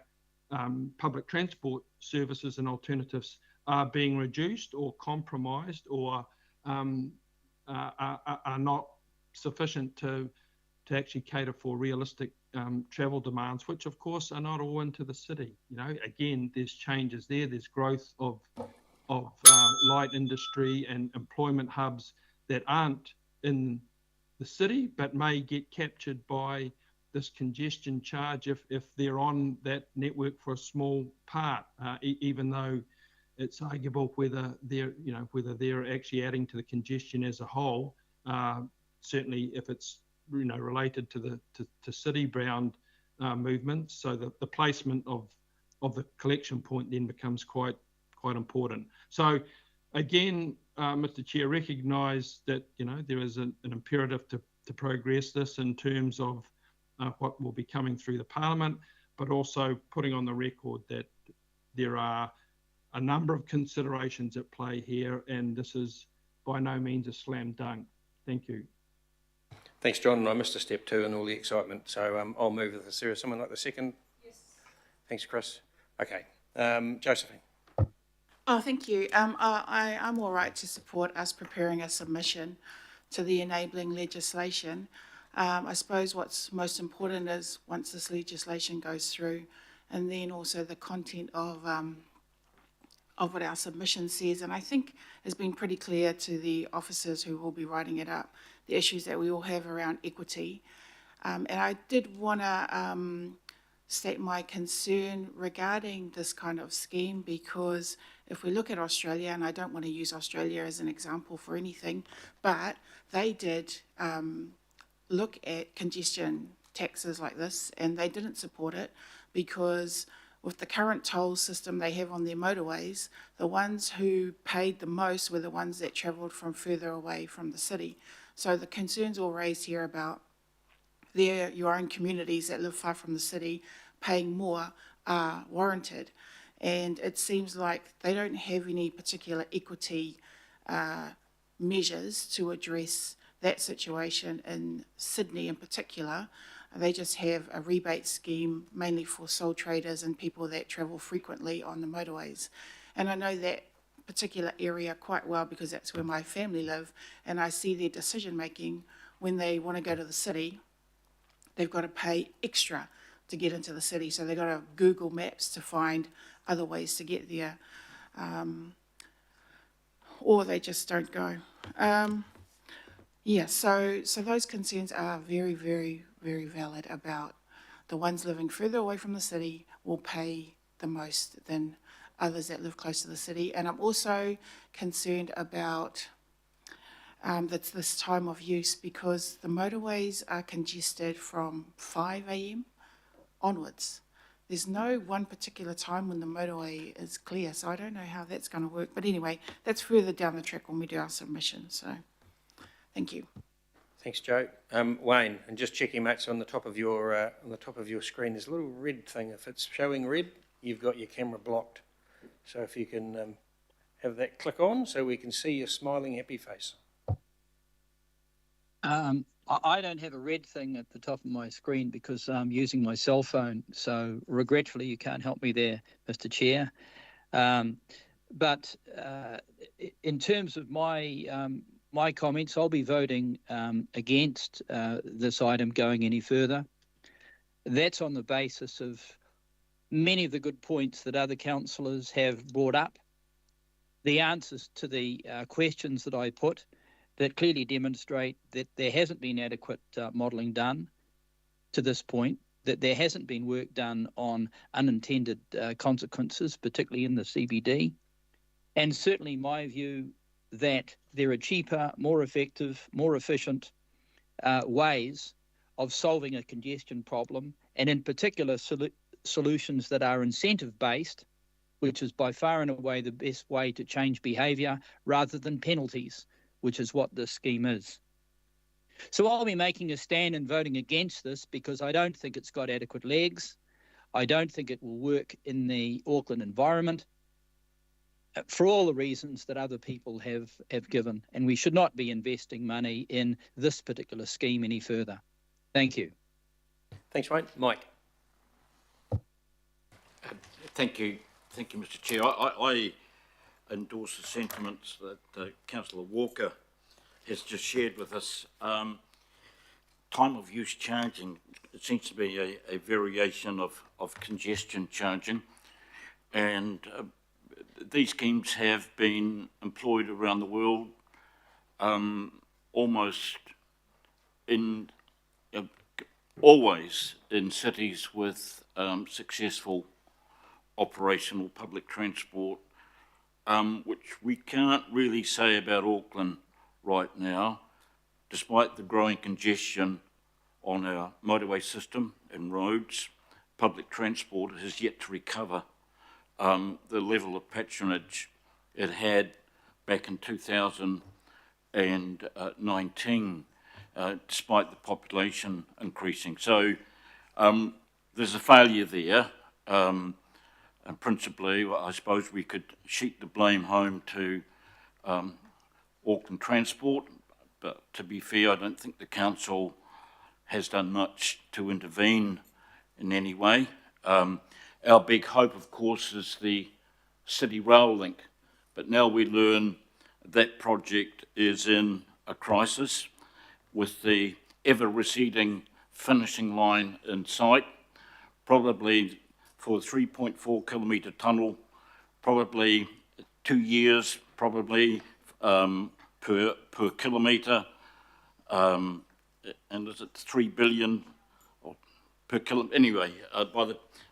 public transport services and alternatives are being reduced or compromised or are not sufficient to actually cater for realistic travel demands, which of course are not all into the city. Again, there's changes there. There's growth of light industry and employment hubs that aren't in the city, but may get captured by this congestion charge if they're on that network for a small part, even though it's arguable whether they're actually adding to the congestion as a whole. Certainly, if it's related to city-bound movements, so the placement of the collection point then becomes quite important. So, again, Mr. Chair, recognise that there is an imperative to progress this in terms of what will be coming through the Parliament, but also putting on the record that there are a number of considerations at play here, and this is by no means a slam dunk. Thank you. Thanks, John. I missed a step two and all the excitement, so I'll move with this. Is there someone like the second? Yes. Thanks, Chris. Okay. Josephine. Oh, thank you. I'm all right to support us preparing a submission to the enabling legislation. I suppose what's most important is once this legislation goes through, and then also the content of what our submission says. And I think it's been pretty clear to the officers who will be writing it up, the issues that we all have around equity. And I did want to state my concern regarding this kind of scheme, because if we look at Australia, and I don't want to use Australia as an example for anything, but they did look at congestion taxes like this, and they didn't support it because with the current toll system they have on their motorways, the ones who paid the most were the ones that travelled from further away from the city. So the concerns all raised here about your own communities that live far from the city paying more are warranted. And it seems like they don't have any particular equity measures to address that situation in Sydney in particular. They just have a rebate scheme mainly for sole traders and people that travel frequently on the motorways. And I know that particular area quite well because that's where my family live, and I see their decision making when they want to go to the city. They've got to pay extra to get into the city, so they've got to Google Maps to find other ways to get there, or they just don't go. So those concerns are very, very, very valid about the ones living further away from the city will pay the most than others that live close to the city. And I'm also concerned about this time of use, because the motorways are congested from 5 a.m. onwards. There's no one particular time when the motorway is clear, so I don't know how that's going to work. But anyway, that's further down the track when we do our submission. So, thank you. Thanks, Joe. Wayne, and just checking, mates, on the top of your screen, there's a little red thing. If it's showing red, you've got your camera blocked. So if you can have that click on, so we can see your smiling, happy face. I don't have a red thing at the top of my screen because I'm using my cell phone. So regretfully, you can't help me there, Mr. Chair. But in terms of my comments, I'll be voting against this item going any further. That's on the basis of many of the good points that other councillors have brought up, the answers to the questions that I put that clearly demonstrate that there hasn't been adequate modelling done to this point, that there hasn't been work done on unintended consequences, particularly in the CBD, and certainly my view that there are cheaper, more effective, more efficient ways of solving a congestion problem, and in particular solutions that are incentive-based, which is by far and away the best way to change behaviour, rather than penalties, which is what this scheme is. So I'll be making a stand and voting against this because I don't think it's got adequate legs. I don't think it will work in the Auckland environment for all the reasons that other people have given, and we should not be investing money in this particular scheme any further. Thank you. Thanks, mate. Mike. Thank you, Mr. Chair. I endorse the sentiments that Councillor Walker has just shared with us. Time of use charging, it seems to be a variation of congestion charging, and these schemes have been employed around the world, always in cities with successful operational public transport, which we can't really say about Auckland right now, despite the growing congestion on our motorway system and roads. Public transport has yet to recover the level of patronage it had back in 2019, despite the population increasing. So there's a failure there. And principally, I suppose we could sheet the blame home to Auckland Transport, but to be fair, I don't think the council has done much to intervene in any way. Our big hope, of course, is the City Rail Link, but now we learn that project is in a crisis with the ever-receding finishing line in sight, probably for a 3.4 kilometre tunnel, probably 2 years, probably per kilometre, and is it 3 billion per kilometre? Anyway,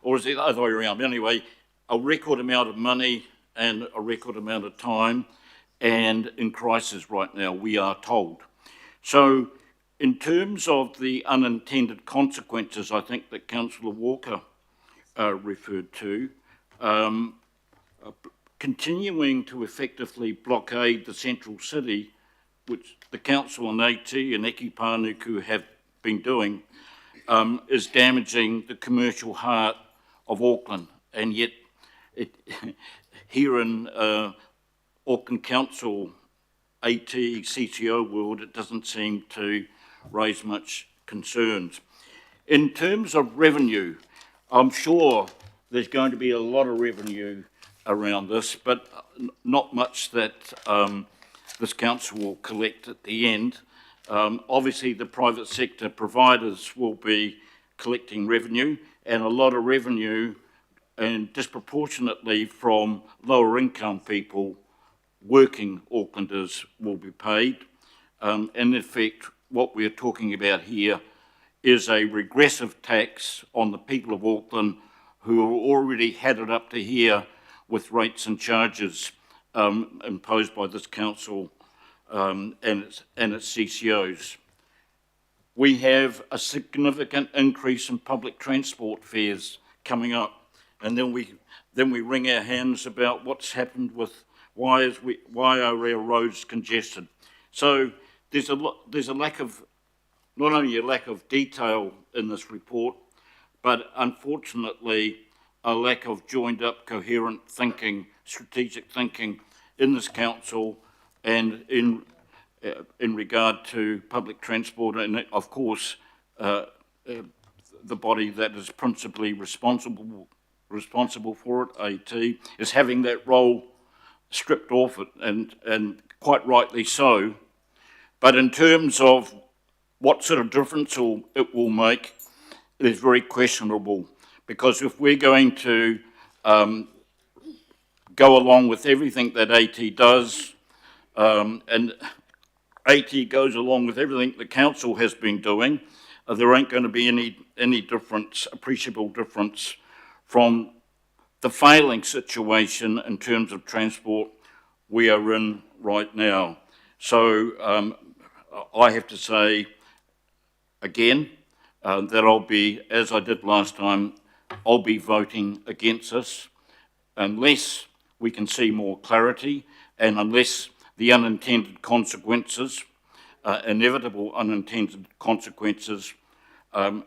or is it the other way around? Anyway, a record amount of money and a record amount of time, and in crisis right now, we are told. So, in terms of the unintended consequences, I think that Councillor Walker referred to, continuing to effectively blockade the central city, which the council and AT and Eki Pānuku have been doing, is damaging the commercial heart of Auckland. And yet, here in Auckland Council, AT, CCO world, it doesn't seem to raise much concerns. In terms of revenue, I'm sure there's going to be a lot of revenue around this, but not much that this council will collect at the end. Obviously, the private sector providers will be collecting revenue, and a lot of revenue, and disproportionately from lower income people, working Aucklanders will be paid. And in effect, what we're talking about here is a regressive tax on the people of Auckland who have already had it up to here with rates and charges imposed by this council and its CCOs. We have a significant increase in public transport fares coming up, and then we wring our hands about what's happened with why are our roads congested. So there's a lack of, not only a lack of detail in this report, but unfortunately a lack of joined up coherent thinking, strategic thinking in this council and in in regard to public transport, and of course the body that is principally responsible for it, AT, is having that role stripped off it, and quite rightly so. But in terms of what sort of difference it will make, it is very questionable, because if we're going to go along with everything that AT does, and AT goes along with everything the council has been doing, there ain't going to be any difference, appreciable difference, from the failing situation in terms of transport we are in right now. So I have to say again that I'll be, as I did last time, I'll be voting against this unless we can see more clarity, and unless the unintended consequences, inevitable unintended consequences,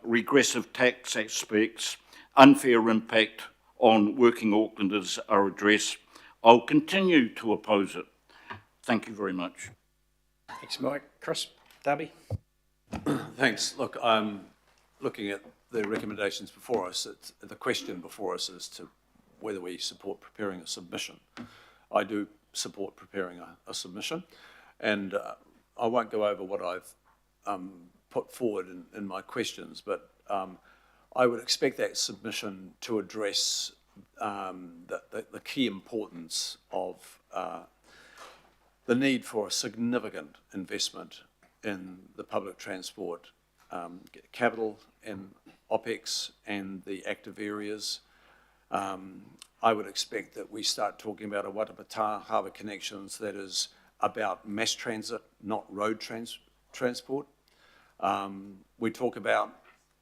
regressive tax aspects, unfair impact on working Aucklanders are addressed, I'll continue to oppose it. Thank you very much. Thanks, Mike. Chris, Darby? Thanks. Look, looking at the recommendations before us, the question before us is to whether we support preparing a submission. I do support preparing a submission, and I won't go over what I've put forward in my questions, but I would expect that submission to address the key importance of the need for a significant investment in the public transport capital and OPEX and the active areas. I would expect that we start talking about a Watapata Harbour Connections that is about mass transit, not road transport. We talk about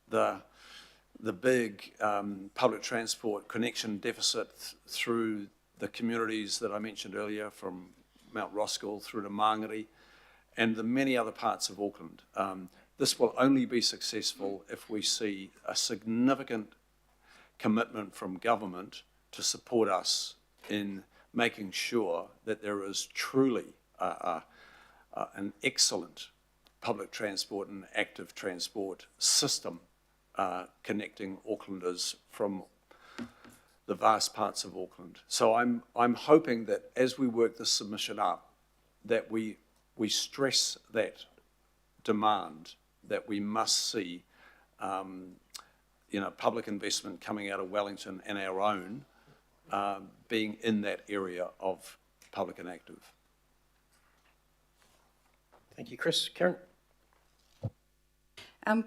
the big public transport connection deficit through the communities that I mentioned earlier, from Mount Roskill through to Mangere and the many other parts of Auckland. This will only be successful if we see a significant commitment from government to support us in making sure that there is truly an excellent public transport and active transport system connecting Aucklanders from the vast parts of Auckland. So I'm hoping that as we work this submission up, that we stress that demand, that we must see public investment coming out of Wellington and our own being in that area of public and active. Thank you, Chris. Karen?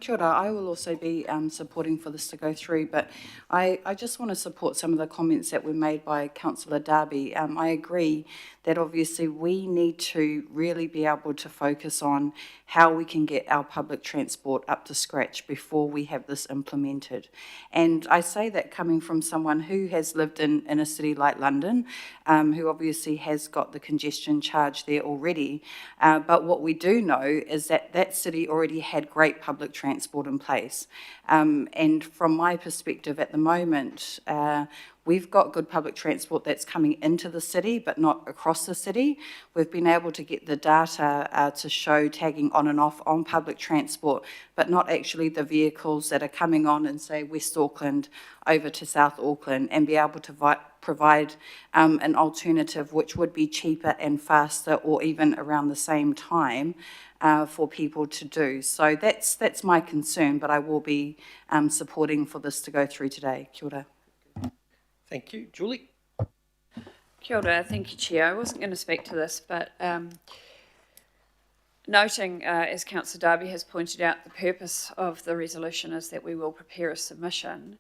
Kia ora, I will also be supporting for this to go through, but I just want to support some of the comments that were made by Councillor Darby. I agree that obviously we need to really be able to focus on how we can get our public transport up to scratch before we have this implemented. And I say that coming from someone who has lived in a city like London, who obviously has got the congestion charge there already. But what we do know is that that city already had great public transport in place. And from my perspective at the moment, we've got good public transport that's coming into the city, but not across the city. We've been able to get the data to show tagging on and off on public transport, but not actually the vehicles that are coming on in, say, West Auckland over to South Auckland, and be able to provide an alternative which would be cheaper and faster, or even around the same time for people to do. So that's my concern, but I will be supporting for this to go through today. Kia ora. Thank you. Julie? Kia ora, thank you, Chair. I wasn't going to speak to this, but noting, as Councillor Darby has pointed out, the purpose of the resolution is that we will prepare a submission.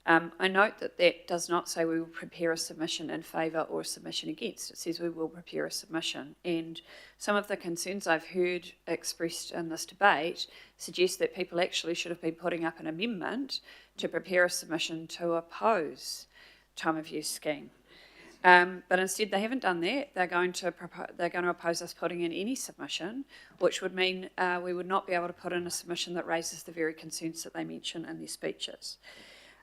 I note that that does not say we will prepare a submission in favour or a submission against. It says we will prepare a submission. And some of the concerns I've heard expressed in this debate suggest that people actually should have been putting up an amendment to prepare a submission to oppose time of use scheme. But instead they haven't done that. They're going to oppose us putting in any submission, which would mean we would not be able to put in a submission that raises the very concerns that they mention in their speeches.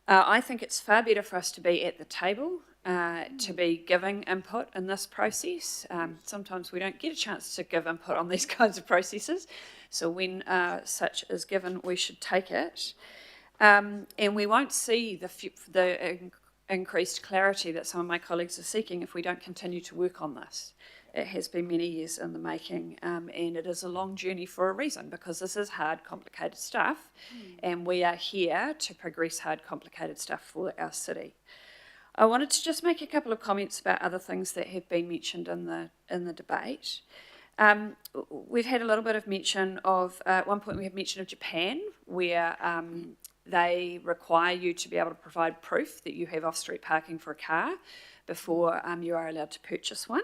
I think it's far better for us to be at the table to be giving input in this process. Sometimes we don't get a chance to give input on these kinds of processes, so when such is given, we should take it. And we won't see the increased clarity that some of my colleagues are seeking if we don't continue to work on this. It has been many years in the making, and it is a long journey for a reason, because this is hard, complicated stuff, and we are here to progress hard, complicated stuff for our city. I wanted to just make a couple of comments about other things that have been mentioned in the debate. We've had a little bit of mention of, at one point we have mention of Japan, where they require you to be able to provide proof that you have off-street parking for a car before you are allowed to purchase one.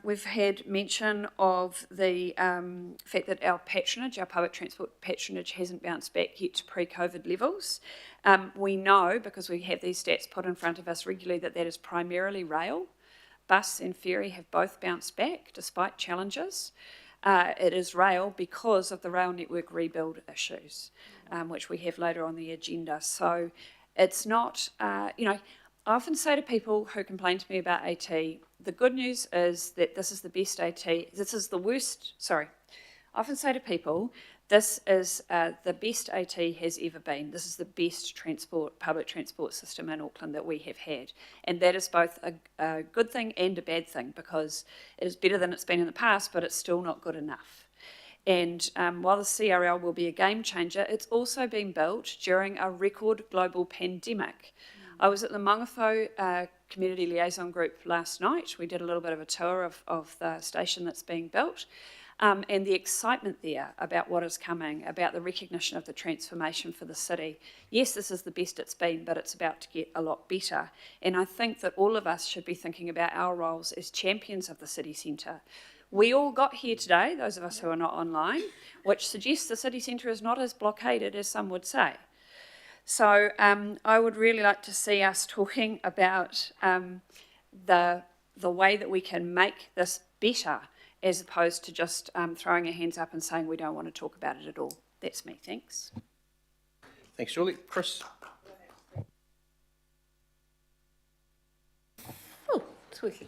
We've had mention of the fact that our public transport patronage hasn't bounced back yet to pre-COVID levels. We know, because we have these stats put in front of us regularly, that is primarily rail. Bus and ferry have both bounced back despite challenges. It is rail because of the rail network rebuild issues, which we have later on the agenda. So it's not, I often say to people who complain to me about AT, the good news is that this is the best AT, this is the worst, I often say to people, this is the best AT has ever been. This is the best public transport system in Auckland that we have had. And that is both a good thing and a bad thing, because it is better than it's been in the past, but it's still not good enough. And while the CRL will be a game changer, it's also been built during a record global pandemic. I was at the Mangawhau Community Liaison Group last night. We did a little bit of a tour of the station that's being built, and the excitement there about what is coming, about the recognition of the transformation for the city. Yes, this is the best it's been, but it's about to get a lot better. And I think that all of us should be thinking about our roles as champions of the city centre. We all got here today, those of us who are not online, which suggests the city centre is not as blockaded as some would say. So I would really like to see us talking about the way that we can make this better, as opposed to just throwing our hands up and saying we don't want to talk about it at all. That's me, thanks. Thanks, Julie. Chris? Oh, sweetly.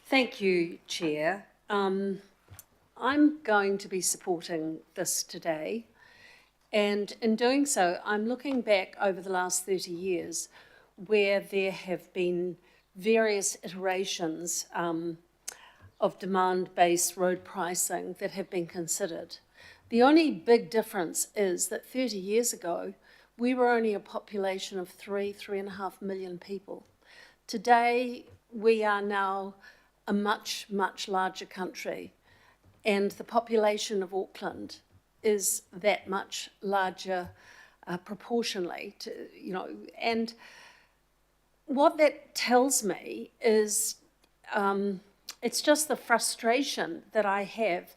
Thank you, Chair. I'm going to be supporting this today. And in doing so, I'm looking back over the last 30 years where there have been various iterations of demand-based road pricing that have been considered. The only big difference is that 30 years ago, we were only a population of 3.5 million people. Today, we are now a much, much larger country, and the population of Auckland is that much larger proportionally, and what that tells me is it's just the frustration that I have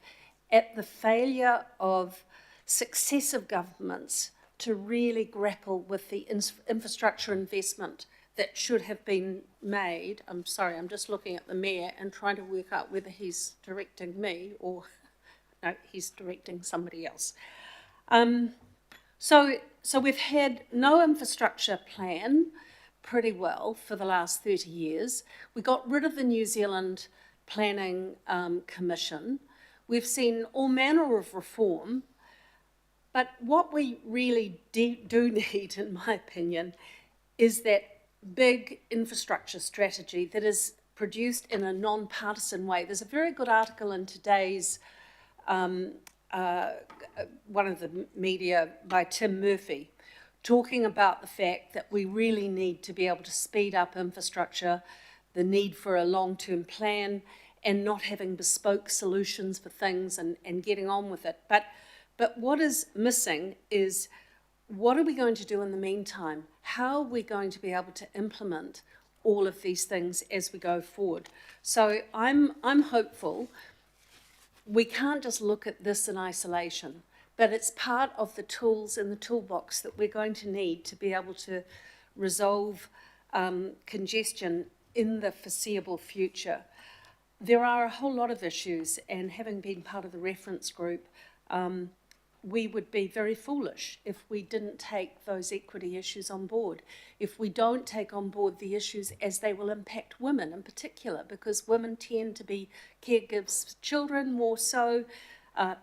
at the failure of successive governments to really grapple with the infrastructure investment that should have been made. I'm sorry, I'm just looking at the Mayor and trying to work out whether he's directing me or no, he's directing somebody else. So we've had no infrastructure plan pretty well for the last 30 years. We got rid of the New Zealand Planning Commission. We've seen all manner of reform, but what we really do need, in my opinion, is that big infrastructure strategy that is produced in a non-partisan way. There's a very good article in today's one of the media by Tim Murphy, talking about the fact that we really need to be able to speed up infrastructure, the need for a long-term plan, and not having bespoke solutions for things and getting on with it. But what is missing is, what are we going to do in the meantime? How are we going to be able to implement all of these things as we go forward? So I'm hopeful. We can't just look at this in isolation, but it's part of the tools in the toolbox that we're going to need to be able to resolve congestion in the foreseeable future. There are a whole lot of issues, and having been part of the reference group, we would be very foolish if we didn't take those equity issues on board. If we don't take on board the issues as they will impact women in particular, because women tend to be caregivers for children more so,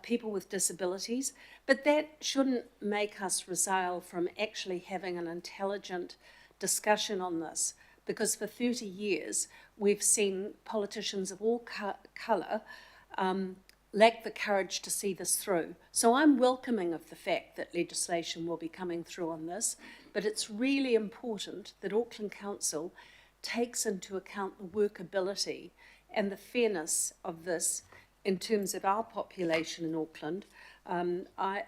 people with disabilities. But that shouldn't make us resile from actually having an intelligent discussion on this, because for 30 years we've seen politicians of all colour lack the courage to see this through. So I'm welcoming of the fact that legislation will be coming through on this, but it's really important that Auckland Council takes into account the workability and the fairness of this in terms of our population in Auckland.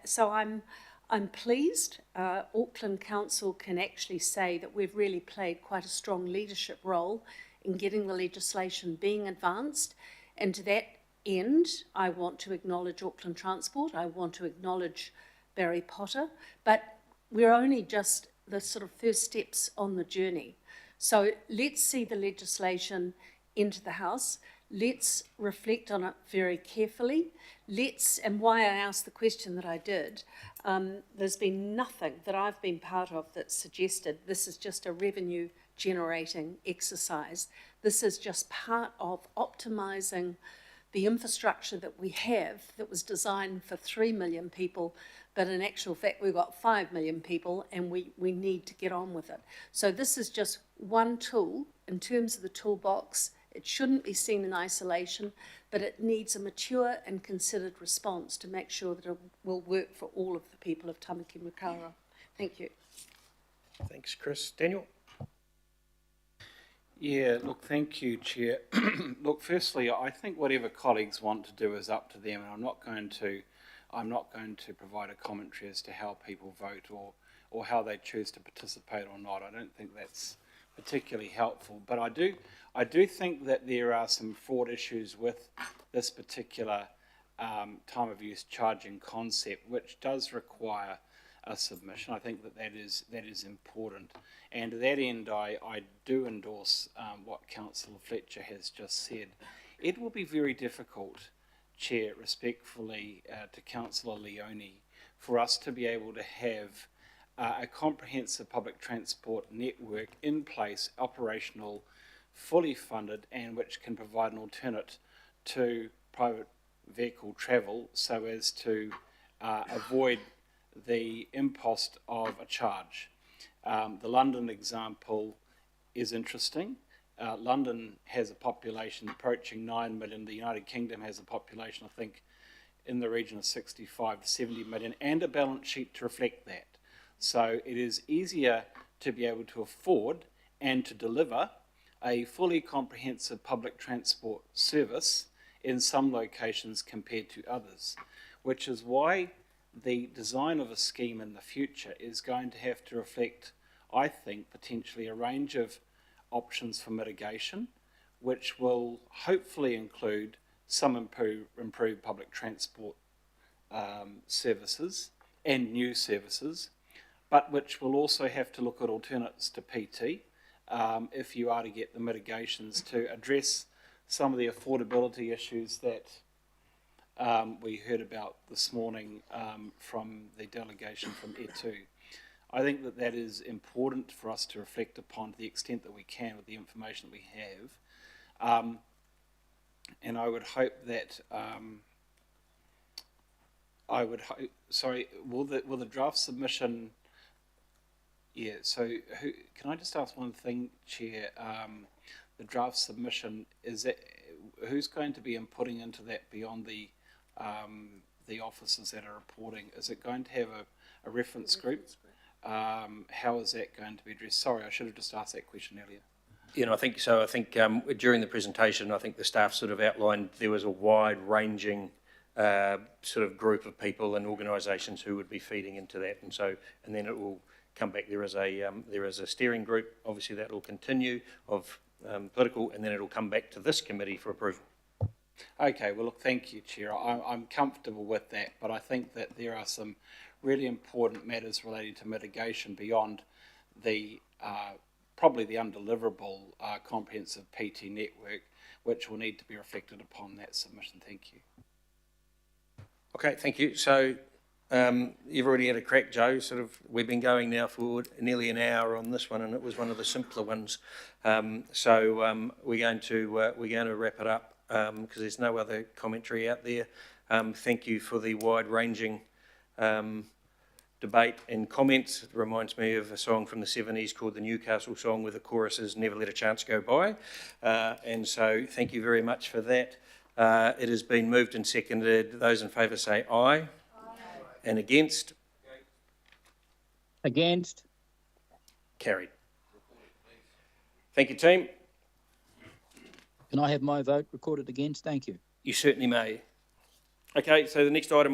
So I'm pleased. Auckland Council can actually say that we've really played quite a strong leadership role in getting the legislation being advanced, and to that end, I want to acknowledge Auckland Transport, I want to acknowledge Barry Potter, but we're only just the sort of first steps on the journey. So let's see the legislation into the House, let's reflect on it very carefully, and why I asked the question that I did, there's been nothing that I've been part of that suggested this is just a revenue generating exercise. This is just part of optimising the infrastructure that we have that was designed for 3 million people, but in actual fact we've got 5 million people and we need to get on with it. So this is just one tool in terms of the toolbox. It shouldn't be seen in isolation, but it needs a mature and considered response to make sure that it will work for all of the people of Tamaki Makaurau. Thank you. Thanks, Chris. Daniel? Yeah, look, thank you, Chair. Look, firstly, I think whatever colleagues want to do is up to them, and I'm not going to provide a commentary as to how people vote or how they choose to participate or not. I don't think that's particularly helpful, but I do think that there are some fraud issues with this particular time of use charging concept, which does require a submission. I think that is important, and to that end I do endorse what Councillor Fletcher has just said. It will be very difficult, Chair, respectfully to Councillor Leone, for us to be able to have a comprehensive public transport network in place, operational, fully funded, and which can provide an alternate to private vehicle travel so as to avoid the impost of a charge. The London example is interesting. London has a population approaching 9 million. The United Kingdom has a population, I think, in the region of 65 to 70 million, and a balance sheet to reflect that. So it is easier to be able to afford and to deliver a fully comprehensive public transport service in some locations compared to others, which is why the design of a scheme in the future is going to have to reflect, I think, potentially a range of options for mitigation, which will hopefully include some improved public transport services and new services, but which will also have to look at alternates to PT if you are to get the mitigations to address some of the affordability issues that we heard about this morning from the delegation from E2. I think that is important for us to reflect upon to the extent that we can with the information that we have. And I would hope that, will the draft submission, can I just ask one thing, Chair? The draft submission, who's going to be inputting into that beyond the officers that are reporting? Is it going to have a reference group? How is that going to be addressed? Sorry, I should have just asked that question earlier. Yeah, and I think so. I think during the presentation, I think the staff sort of outlined there was a wide-ranging sort of group of people and organisations who would be feeding into that, and then it will come back. There is a steering group. Obviously, that will continue of political, and then it will come back to this committee for approval. Okay, well, look, thank you, Chair. I'm comfortable with that, but I think that there are some really important matters relating to mitigation beyond the probably the undeliverable comprehensive PT network, which will need to be reflected upon that submission. Thank you. Okay, thank you. So You've already had a crack, Joe. We've been going now for nearly an hour on this one, and it was one of the simpler ones. So we're going to wrap it up because there's no other commentary out there. Thank you for the wide-ranging debate and comments. It reminds me of a song from the 70s called the Newcastle song, where the chorus is "Never let a chance go by." And so thank you very much for that. It has been moved and seconded. Those in favour say aye. Aye. And against? Against. Carried. Thank you, team. Can I have my vote recorded against? Thank you. You certainly may. Okay, so the next item